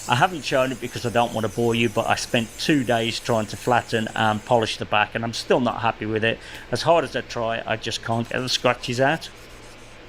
I haven't shown it because I don't want to bore you, but I spent 2 days trying to flatten and polish the back, and I'm still not happy with it. As hard as I try, I just can't get the scratches out.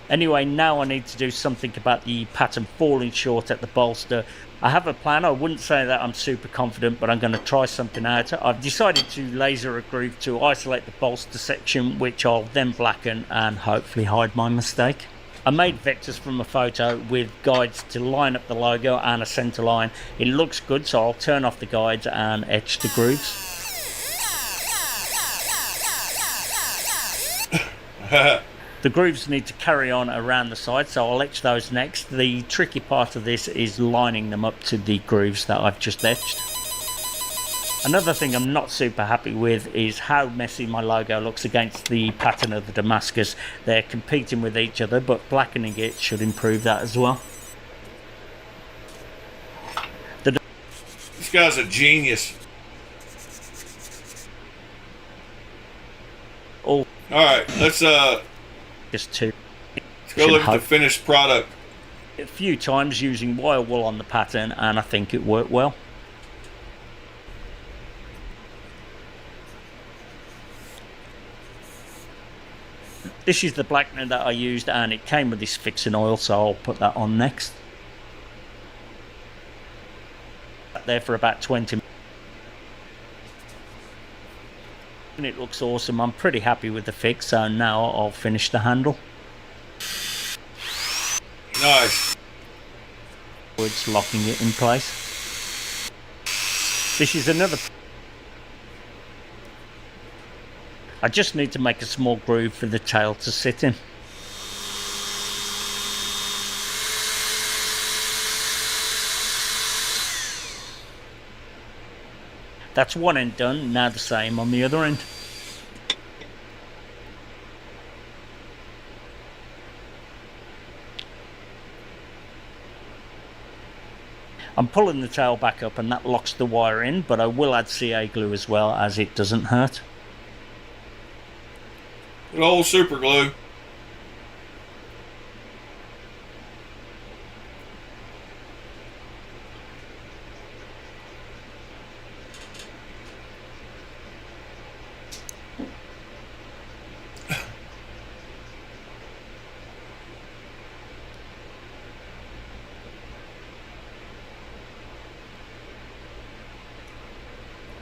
Anyway, now I need to do something about the pattern falling short at the bolster. I have a plan. I wouldn't say that I'm super confident, but I'm going to try something out. I've decided to laser a groove to isolate the bolster section, which I'll then blacken and hopefully hide my mistake. I made vectors from a photo with guides to line up the logo and a center line. It looks good, so I'll turn off the guides and etch the grooves. The grooves need to carry on around the side, so I'll etch those next. The tricky part of this is lining them up to the grooves that I've just etched. Another thing I'm not super happy with is how messy my logo looks against the pattern of the Damascus. They're competing with each other, but blackening it should improve that as well. This guy's a genius. Alright, let's just two. Let's go look at the finished product. A few times using wire wool on the pattern, and I think it worked well. This is the blackener that I used, and it came with this fixing oil, so I'll put that on next. Sat there for about 20 minutes. And it looks awesome. I'm pretty happy with the fix, so now I'll finish the handle. Nice. It's locking it in place. This is another. I just need to make a small groove for the tail to sit in. That's one end done, now the same on the other end. I'm pulling the tail back up and that locks the wire in, but I will add CA glue as well, as it doesn't hurt. Good old super glue.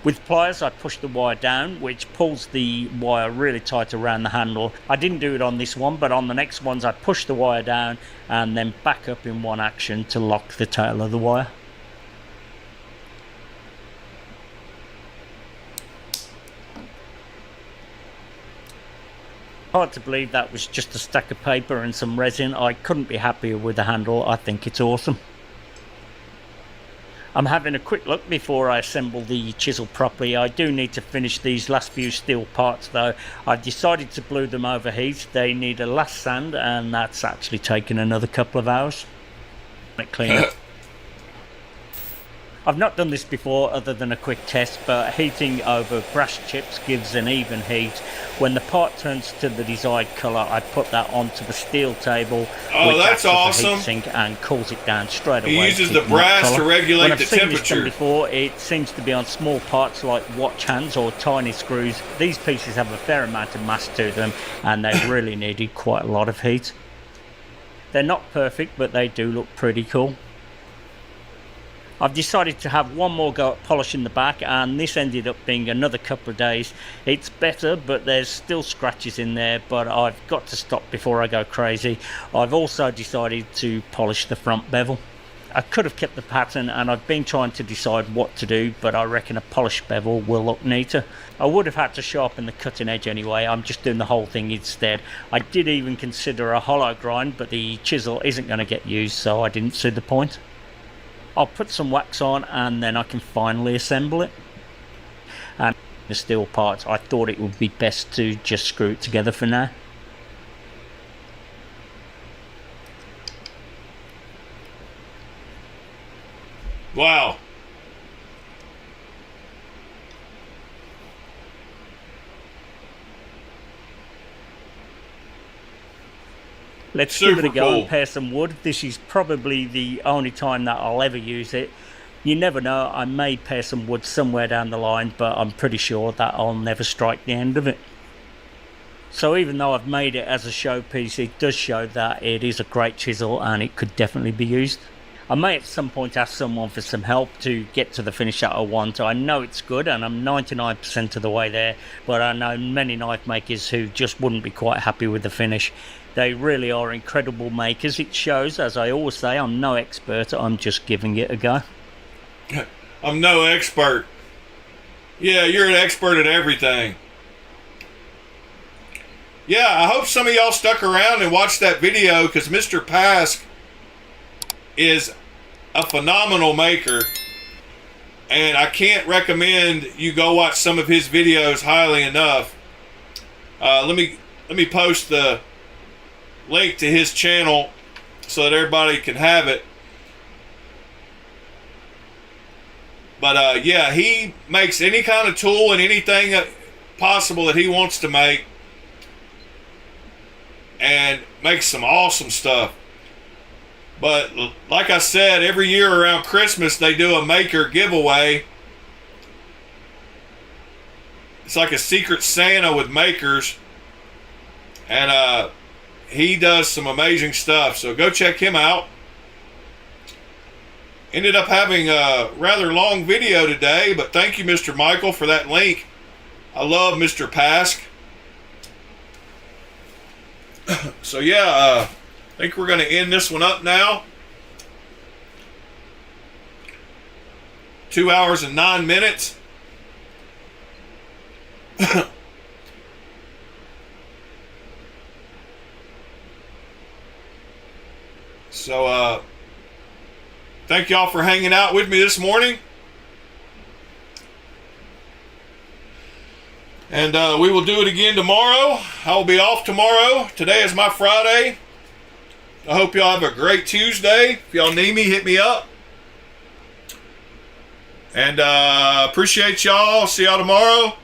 With pliers I push the wire down, which pulls the wire really tight around the handle. I didn't do it on this one, but on the next ones I push the wire down and then back up in one action to lock the tail of the wire. Hard to believe that was just a stack of paper and some resin. I couldn't be happier with the handle. I think it's awesome. I'm having a quick look before I assemble the chisel properly. I do need to finish these last few steel parts though. I've decided to glue them over heat. They need a last sand, and that's actually taken another couple of hours. Clean up. I've not done this before other than a quick test, but heating over brass chips gives an even heat. When the part turns to the desired colour, I put that onto the steel table, which that's acts as a awesome. heat sink and cools it down straight away. He uses the brass to regulate when I've the seen temperature. This done before, it seems to be on small parts like watch hands or tiny screws. These pieces have a fair amount of mass to them, and they really needed quite a lot of heat. They're not perfect, but they do look pretty cool. I've decided to have one more go at polishing the back, and this ended up being another couple of days. It's better, but there's still scratches in there, but I've got to stop before I go crazy. I've also decided to polish the front bevel. I could have kept the pattern, and I've been trying to decide what to do, but I reckon a polished bevel will look neater. I would have had to sharpen the cutting edge anyway. I'm just doing the whole thing instead. I did even consider a hollow grind, but the chisel isn't going to get used, so I didn't see the point. I'll put some wax on and then I can finally assemble it. And the steel parts, I thought it would be best to just screw it together for now. Wow. Let's give it a go and pair some wood. This is probably the only time that I'll ever use it. You never know, I may pair some wood somewhere down the line, but I'm pretty sure that I'll never strike the end of it. So even though I've made it as a showpiece, it does show that it is a great chisel and it could definitely be used. I may at some point ask someone for some help to get to the finish that I want. I know it's good and I'm 99% of the way there, but I know many knife makers who just wouldn't be quite happy with the finish. They really are incredible makers. It shows, as I always say, I'm no expert, I'm just giving it a go. I'm no expert. Yeah, you're an expert at everything. Yeah, I hope some of y'all stuck around and watched that video, because Mr. Pask is a phenomenal maker, and I can't recommend you go watch some of his videos highly enough. Let me post the link to his channel so that everybody can have it. But yeah, he makes any kind of tool and anything possible that he wants to make, and makes some awesome stuff. But like I said, every year around Christmas they do a maker giveaway. It's like a secret Santa with makers, and he does some amazing stuff, so go check him out. Ended up having a rather long video today, but thank you, Mr. Michael, for that link. I love Mr. Pask. So yeah, I think we're going to end this one up now. 2 hours and 9 minutes. So, thank y'all for hanging out with me this morning. And we will do it again tomorrow. I will be off tomorrow. Today is my Friday. I hope y'all have a great Tuesday. If y'all need me, hit me up. And appreciate y'all. See y'all tomorrow.